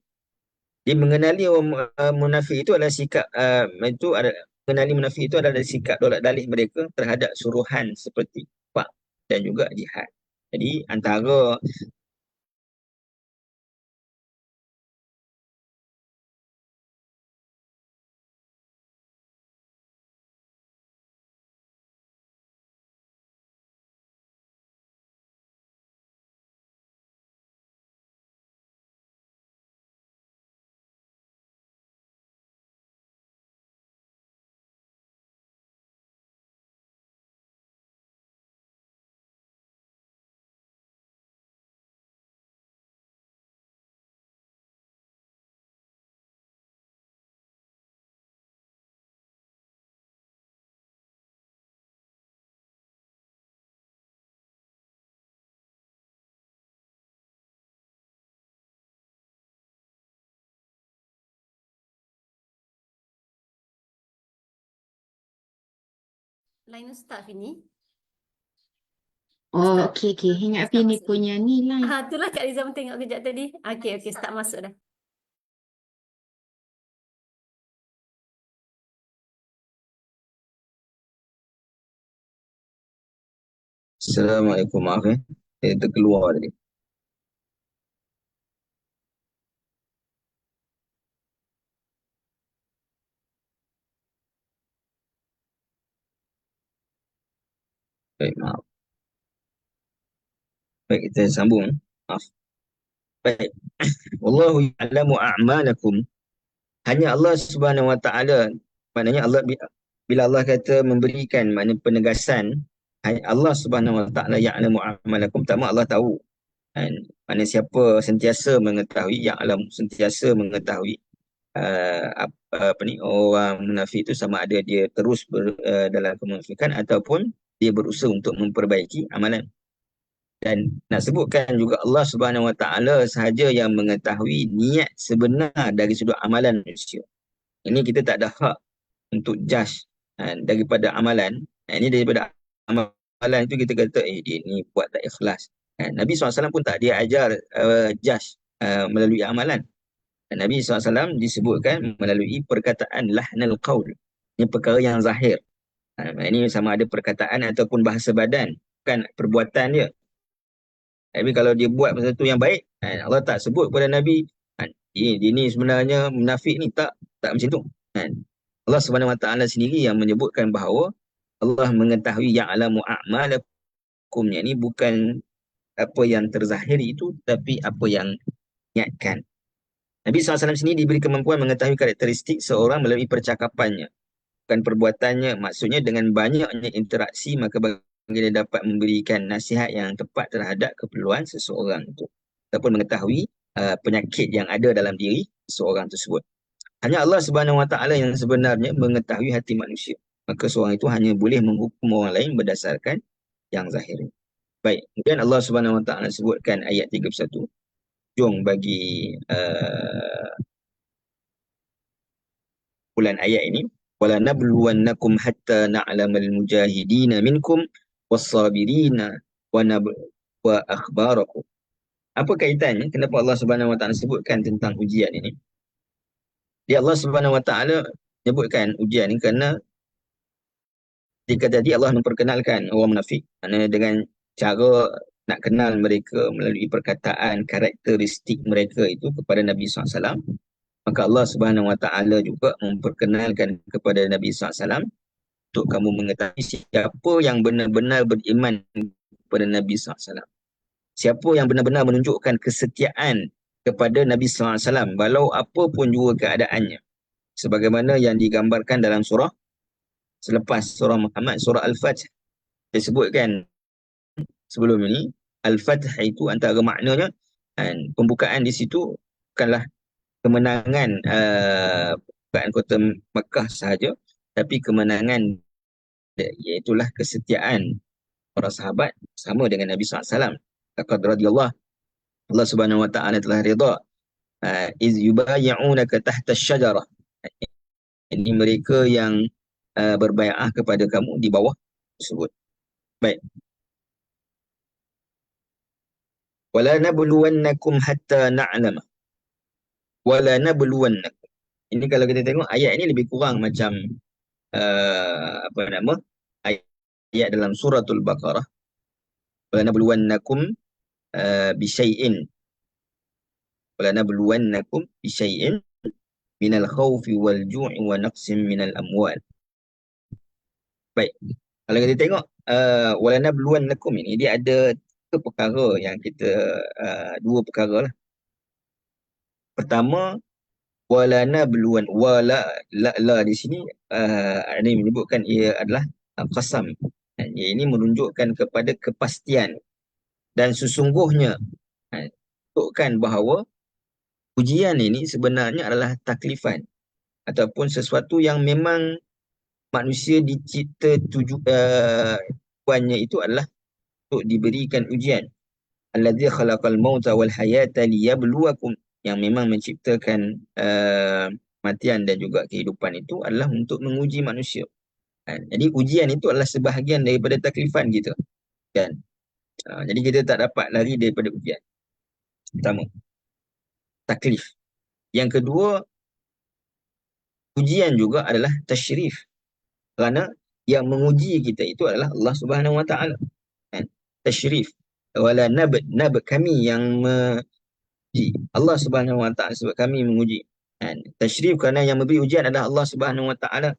Jadi mengenali orang munafik itu adalah sikap mengenali munafik itu adalah sikap tolak dalih mereka terhadap suruhan seperti pak dan juga jihad. Jadi antara Lain Ustaz ini. Oh, Start. okey, okey. Hang Okay, Api start ni masuk dah. punya ni live. Itulah Kak Liza pun tengok kejap tadi. Okey, okey, start masuk dah. Assalamualaikum, maaf saya terkeluar tadi. Baik, maaf. Baik, kita sambung. Maaf. Baik. Wallahu ya'lamu a'malakum. Hanya Allah Subhanahu Wa Taala, maknanya Allah, bila Allah kata memberikan makna penegasan, hanya Allah Subhanahu Wa Taala ya'lamu a'malakum, tak mak Allah tahu. Dan mana siapa sentiasa mengetahui, ya'lam sentiasa mengetahui, apa ni, orang munafik itu sama ada dia terus dalam kemunafikan ataupun dia berusaha untuk memperbaiki amalan. Dan nak sebutkan juga Allah Subhanahu Wa Taala sahaja yang mengetahui niat sebenar dari sudut amalan manusia. Ini kita tak ada hak untuk judge daripada amalan. Ini daripada amalan itu kita kata dia ni buat tak ikhlas. Nabi SAW pun tak dia ajar judge melalui amalan. Nabi SAW disebutkan melalui perkataan lahnal qaul. Ini perkara yang zahir. Ini sama ada perkataan ataupun bahasa badan, bukan perbuatan dia. Tapi kalau dia buat sesuatu yang baik, Allah tak sebut kepada Nabi, dia ni sebenarnya munafik ni, tak macam tu. Allah Subhanahu Wa Taala sendiri yang menyebutkan bahawa Allah mengetahui ya'lamu a'malakum, ni bukan apa yang terzahiri itu, tapi apa yang niatkan. Nabi SAW sendiri diberi kemampuan mengetahui karakteristik seorang melalui percakapannya, bukan perbuatannya. Maksudnya dengan banyaknya interaksi, maka dia dapat memberikan nasihat yang tepat terhadap keperluan seseorang itu, ataupun mengetahui penyakit yang ada dalam diri seseorang tersebut. Hanya Allah Subhanahu Wa Taala yang sebenarnya mengetahui hati manusia. Maka seorang itu hanya boleh menghukum orang lain berdasarkan yang zahir. Baik, kemudian Allah Subhanahu Wa Taala sebutkan ayat 31. Jom bagi bulan ayat ini. Wala nabluwannakum hatta na'lamal mujahidina minkum was-sabirina wa akhbarakum. Apa kaitannya? Kenapa Allah Subhanahu Wa Taala sebutkan tentang ujian ini? Dia Allah Subhanahu Wa Taala sebutkan ujian ini kerana ketika tadi Allah memperkenalkan orang munafik, dengan cara nak kenal mereka melalui perkataan karakteristik mereka itu kepada Nabi SAW. Maka Allah Subhanahu Wa Taala juga memperkenalkan kepada Nabi SAW untuk kamu mengetahui siapa yang benar-benar beriman kepada Nabi SAW. Siapa yang benar-benar menunjukkan kesetiaan kepada Nabi SAW, walau apa pun juga keadaannya. Sebagaimana yang digambarkan dalam surah selepas surah Muhammad, surah Al-Fatih. Saya sebutkan sebelum ini, Al-Fatih itu antara maknanya, pembukaan di situ bukanlah kemenangan bukan kota Mekah sahaja, tapi kemenangan iaitulah kesetiaan para sahabat sama dengan Nabi SAW. Laqad radiyallahu, Allah Subhanahu Wa Taala telah redha, iz yubayyi'unaka tahta asy-syajarah. Ini mereka yang berbai'ah kepada kamu di bawah tersebut. Baik. Wala nabluwannakum hatta na'lama. Wala nabluwannakum. Ini kalau kita tengok ayat ini lebih kurang macam apa nama? Ayat dalam suratul Baqarah. Wala nabluwannakum bisyai'in. Wala nabluwannakum bisyai'in minal khawfi wal ju'i wa naqsim minal amwal. Baik. Kalau kita tengok wala nabluwannakum ini, dia ada tiga perkara yang kita dua perkara lah. Pertama, wala nabluwan, wala la di sini ini menyebutkan ia adalah qasam. Dan ia ini menunjukkan kepada kepastian dan sesungguhnya, menunjukkan bahawa ujian ini sebenarnya adalah taklifan ataupun sesuatu yang memang manusia dicipta tujuannya itu adalah untuk diberikan ujian. Allazi khalaqal mauta wal hayata liyabluwakum, yang memang menciptakan matian dan juga kehidupan itu adalah untuk menguji manusia. Jadi ujian itu adalah sebahagian daripada taklifan kita, kan? Jadi kita tak dapat lari daripada ujian. Pertama, taklif. Yang kedua, ujian juga adalah tasyrif. Kerana yang menguji kita itu adalah Allah Subhanahu Wa Taala. Kan? Tasyrif. Wala nab kami yang menguji. Allah Subhanahu Wa Taala sebab kami menguji. Kan? Tasyrif kerana yang memberi ujian adalah Allah Subhanahu Wa Taala,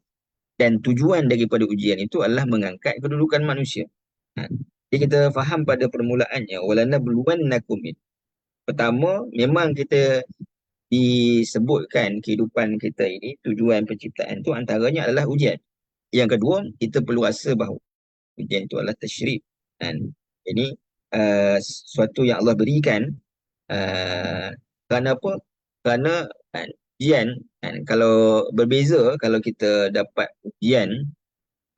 dan tujuan daripada ujian itu adalah mengangkat kedudukan manusia. Jadi kita faham pada permulaannya wala nabluwannakum. Pertama, memang kita disebutkan kehidupan kita ini, tujuan penciptaan itu antaranya adalah ujian. Yang kedua, kita perlu rasa bahawa ujian itu adalah tasyrif. Dan ini sesuatu yang Allah berikan. Kerana apa? Kerana ujian, kalau berbeza, kalau kita dapat ujian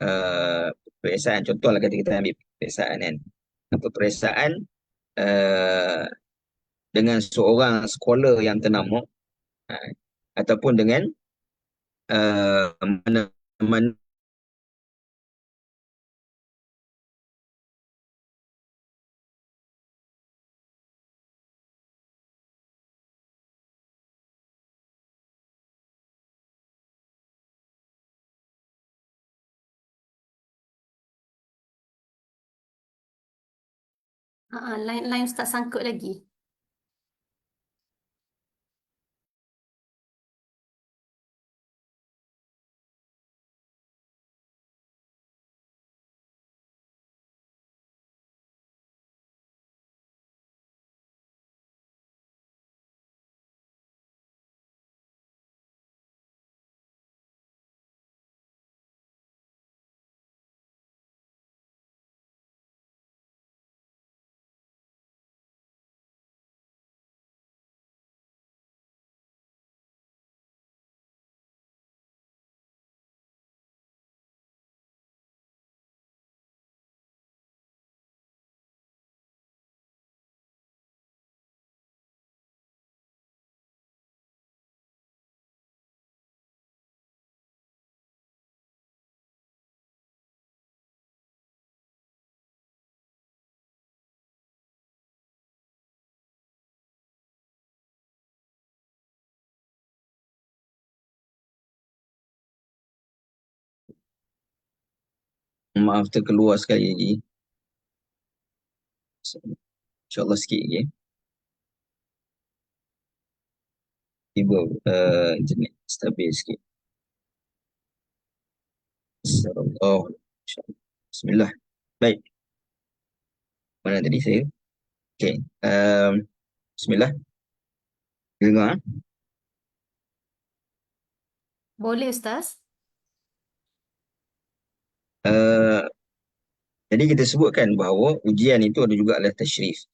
peperiksaan, contohlah kata kita ambil peperiksaan kan. Peperiksaan dengan seorang scholar yang ternama, ataupun dengan mana-mana Line Ustaz sangkut lagi. maaf terkeluar sekali lagi. InsyaAllah sikit lagi. Tiba internet stabil sikit. Assalamualaikum. Bismillah. Baik. Mana tadi saya? Okay. Bismillah. Dengar. Boleh Ustaz? Jadi kita sebutkan bahawa ujian itu ada juga adalah tasyrif.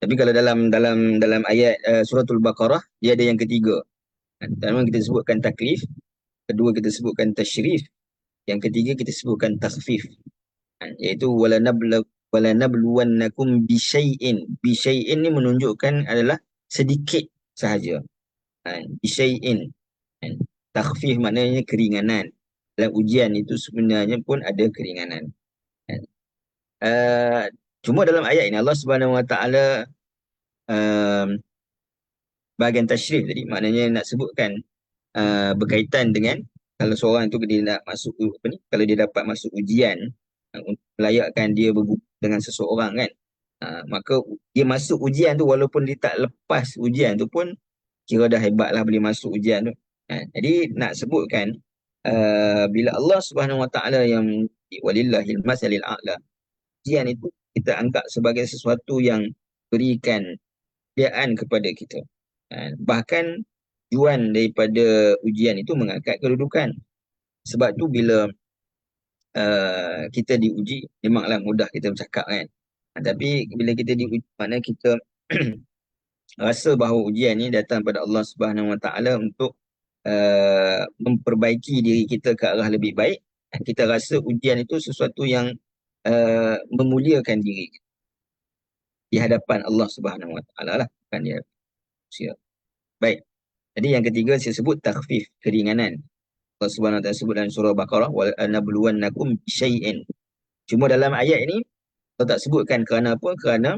Tapi kalau dalam ayat suratul Baqarah, dia ada yang ketiga. Pertama kita sebutkan taklif, kedua kita sebutkan tasyrif, yang ketiga kita sebutkan takhfif. Iaitu wala nabluwannakum bisyai'in. Bisyai'in ni menunjukkan adalah sedikit sahaja. Bisyai'in. Takhfif maknanya keringanan. Dalam ujian itu sebenarnya pun ada keringanan. Cuma dalam ayat ini Allah Subhanahu Wa Taala bahagian tasyrif tadi, maknanya nak sebutkan berkaitan dengan kalau seorang tu dia nak masuk kalau dia dapat masuk ujian untuk melayakkan dia berguru dengan seseorang kan, maka dia masuk ujian tu walaupun dia tak lepas ujian tu pun kira dah hebat lah boleh masuk ujian tu. Jadi nak sebutkan bila Allah Subhanahu Wa Taala yang walillahil masalil a'la, ujian itu kita anggap sebagai sesuatu yang berikan kemuliaan kepada kita. Bahkan tujuan daripada ujian itu mengangkat kedudukan. Sebab tu bila kita diuji, memanglah mudah kita bercakap kan. Tapi bila kita diuji, maknanya kita rasa bahawa ujian ni datang pada Allah Subhanahu Wa Taala untuk memperbaiki diri kita ke arah lebih baik. Kita rasa ujian itu sesuatu yang memuliakan diri di hadapan Allah Subhanahu Wa Taala lah, bukan dia manusia. Baik. Jadi yang ketiga saya sebut takhfif, keringanan. Allah Subhanahu Wa Taala sebut dalam surah Baqarah wal nabluwannakum bisyai'in. Cuma dalam ayat ini Allah tak sebutkan kerana apa? Kerana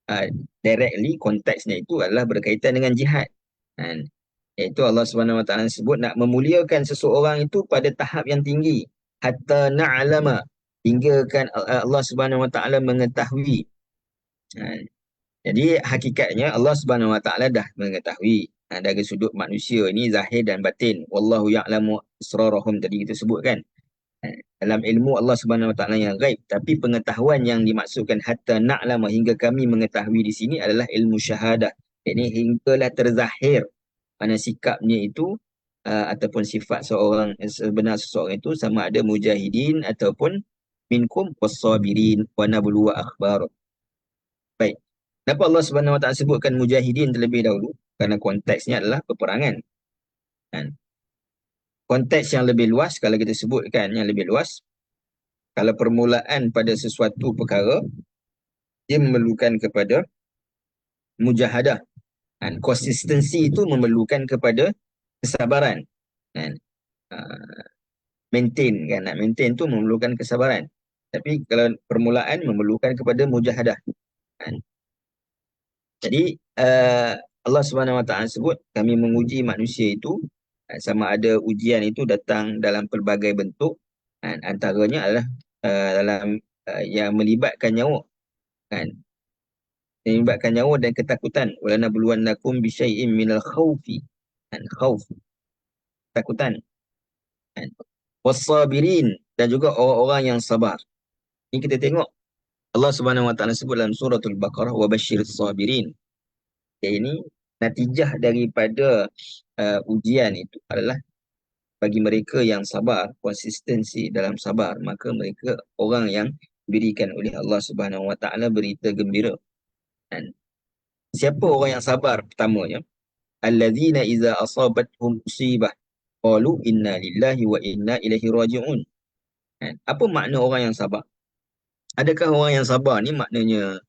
uh, directly konteksnya itu adalah berkaitan dengan jihad. Kan? Iaitu Allah Subhanahu Wa Taala sebut nak memuliakan seseorang itu pada tahap yang tinggi, hatta na'lama, hingga kan Allah Subhanahu Wa Taala mengetahui. Kan? Jadi hakikatnya Allah Subhanahu Wa Taala dah mengetahui dari sudut manusia ini zahir dan batin. Wallahu ya'lamu israrahum tadi kita sebut kan. Dalam ilmu Allah Subhanahu Wa Taala yang gaib, tapi pengetahuan yang dimaksudkan hatta na'lama, hingga kami mengetahui di sini adalah ilmu syahadah. Ini hinggalah terzahir mana sikapnya itu ataupun sifat seorang sebenar seseorang itu, sama ada mujahidin ataupun minkum wassabirin wa nabluwa akhbar. Baik. Kenapa Allah Subhanahu Wa Taala sebutkan mujahidin terlebih dahulu? Kerana konteksnya adalah peperangan. Kan? Konteks yang lebih luas, kalau kita sebutkan yang lebih luas, kalau permulaan pada sesuatu perkara, dia memerlukan kepada mujahadah. Kan? Konsistensi itu memerlukan kepada kesabaran. Kan? Maintain kan, nak maintain tu memerlukan kesabaran. Tapi kalau permulaan memerlukan kepada mujahadah. Kan? Jadi Allah Subhanahu Wa Taala sebut kami menguji manusia itu, sama ada ujian itu datang dalam pelbagai bentuk, antaranya adalah dalam yang melibatkan nyawa, kan, melibatkan nyawa dan ketakutan. Wala nabluwannakum bisyai'im minal khaufi, kan, khauf, ketakutan, kan, wassabirin, dan juga orang-orang yang sabar. Ini kita tengok Allah Subhanahu Wa Taala sebut dalam suratul Baqarah, wa basyiris sabirin. Ini natijah daripada ujian itu adalah bagi mereka yang sabar, konsistensi dalam sabar, maka mereka orang yang diberikan oleh Allah Subhanahu Wa Taala berita gembira. Dan siapa orang yang sabar? Pertamanya, allazina iza asabathum musibah qalu inna lillahi wa inna ilaihi raji'un. Dan apa makna orang yang sabar? Adakah orang yang sabar ni maknanya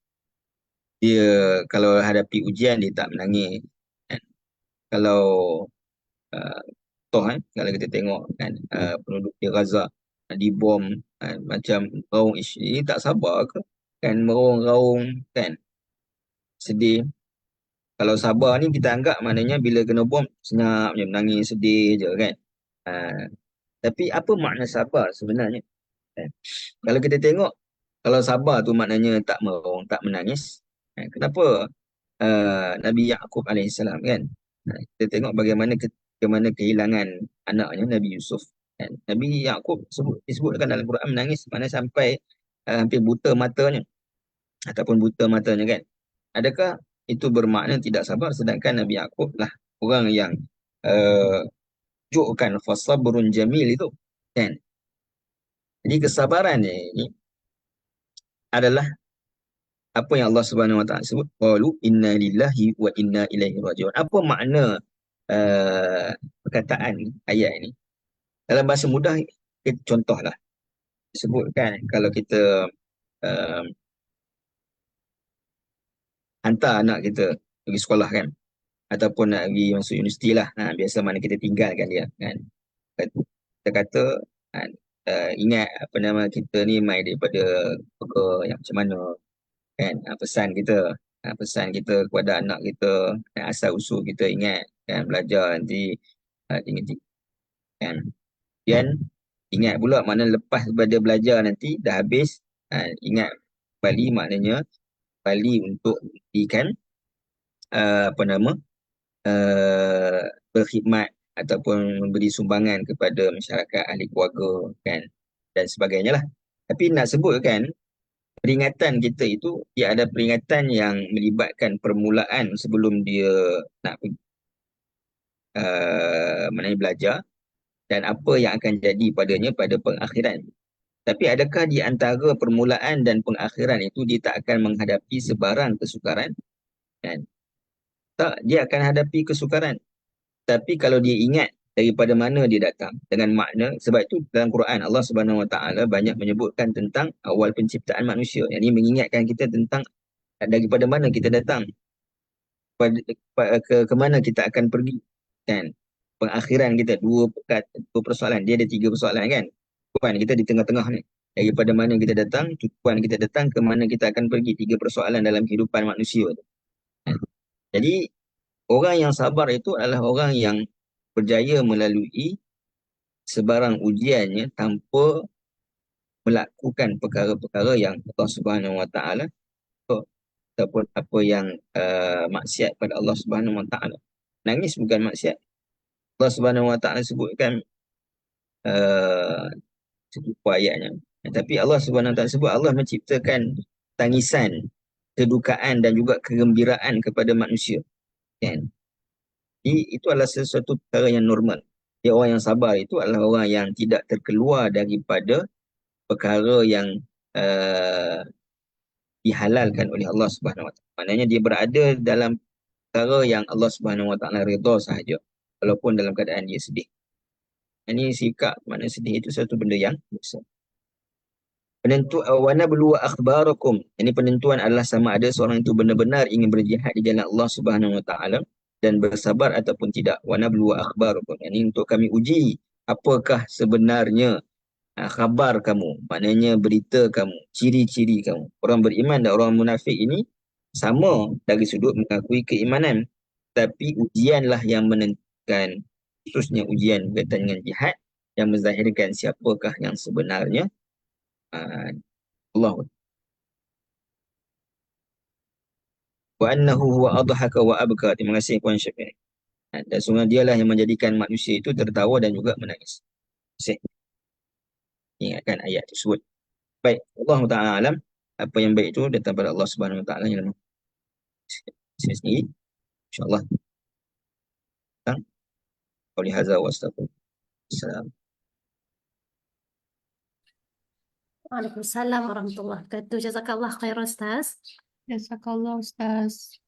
dia kalau hadapi ujian dia tak menangis? Dan kalau kalau kita tengok kan, penduduk di Gaza dibom, macam raung ini tak sabar ke? Kan meraung-raung, kan, sedih. Kalau sabar ni kita anggap maknanya bila kena bom senyap je, menangis sedih je kan. Uh, tapi apa makna sabar sebenarnya? Kan? Kalau kita tengok, kalau sabar tu maknanya tak meraung, tak menangis. Kenapa Nabi Yaqub alaihissalam kan? Kita tengok bagaimana kehilangan anaknya Nabi Yusuf. Kan? Nabi Yaqub disebutkan dalam Quran menangis mana sampai hampir buta matanya ataupun buta matanya kan. Adakah itu bermakna tidak sabar? Sedangkan Nabi Yaqub lah orang yang tunjukkan fasabrun jamil itu kan. Jadi kesabaran ini adalah apa yang Allah Subhanahu Wa Taala sebut, qalu inna lillahi wa inna ilaihi raji'un. Apa makna perkataan ayat ini? Dalam bahasa mudah, contohlah sebutkan kalau kita uh, hantar anak kita pergi sekolah kan, ataupun nak pergi masuk universiti lah, biasa mana kita tinggalkan dia kan. Kita kata kan, ingat apa nama kita ni mai daripada yang macam mana kan, pesan kita kepada anak kita, asal usul kita ingat kan, belajar nanti tinggi-tinggi kan. Dan ingat pula mana lepas daripada belajar nanti dah habis, ingat kembali, maknanya kembali untuk berikan apa nama berkhidmat ataupun memberi sumbangan kepada masyarakat, ahli keluarga kan, dan sebagainya lah. Tapi nak sebutkan peringatan kita itu, dia ada peringatan yang melibatkan permulaan sebelum dia nak maknanya belajar, dan apa yang akan jadi padanya pada pengakhiran. Tapi adakah di antara permulaan dan pengakhiran itu dia tak akan menghadapi sebarang kesukaran? Kan? Tak, dia akan hadapi kesukaran. Tapi kalau dia ingat daripada mana dia datang, dengan makna, sebab itu dalam Quran Allah Subhanahu Wa Taala banyak menyebutkan tentang awal penciptaan manusia. Yang ini mengingatkan kita tentang daripada mana kita datang, ke mana kita akan pergi, kan? Pengakhiran kita dua persoalan, dia ada tiga persoalan kan. Bukan kita di tengah-tengah ni. Daripada mana kita datang, tujuan kita datang, ke mana kita akan pergi. 3 persoalan dalam kehidupan manusia tu. Jadi, orang yang sabar itu adalah orang yang berjaya melalui sebarang ujiannya tanpa melakukan perkara-perkara yang Allah Subhanahu Wa Taala ataupun apa yang maksiat pada Allah Subhanahu Wa Taala. Nangis bukan maksiat. Allah Subhanahu Wa Taala sebutkan uh, serupa ayatnya. Tapi Allah Subhanahu Wa Taala sebut Allah menciptakan tangisan, kedukaan dan juga kegembiraan kepada manusia. Kan? Jadi itu adalah sesuatu perkara yang normal. Dia orang yang sabar itu adalah orang yang tidak terkeluar daripada perkara yang uh, dihalalkan oleh Allah Subhanahu Wa Taala. Maknanya dia berada dalam perkara yang Allah Subhanahu Wa Taala redha sahaja, walaupun dalam keadaan dia sedih. Ini sikap mana sedih itu satu benda yang besar. Wa nabluwa akhbarakum. Ini penentuan adalah sama ada seorang itu benar-benar ingin berjihad di jalan Allah Subhanahu Wa Taala dan bersabar ataupun tidak. Wa nabluwa akhbarakum. Ini untuk kami uji apakah sebenarnya khabar kamu, maknanya berita kamu, ciri-ciri kamu. Orang beriman dan orang munafik ini sama dari sudut mengakui keimanan. Tapi ujianlah yang menentukan, khususnya ujian berkaitan dengan jihad, yang menzahirkan siapakah yang sebenarnya Allah. Wa annahu huwa adhaka wa abka. Terima kasih Puan Syafiq. Dan sungguh dialah yang menjadikan manusia itu tertawa dan juga menangis. Saya ingatkan ayat tersebut. Baik, Allah Ta'ala alam. Apa yang baik itu datang pada Allah Subhanahu Wa Ta'ala yang lemah. Sini, insyaAllah. Qauli hadza wa astagfirullah. Waalaikumsalam warahmatullahi wabarakatuh. Jazakallah khairan Ustaz. Jazakallah Ustaz.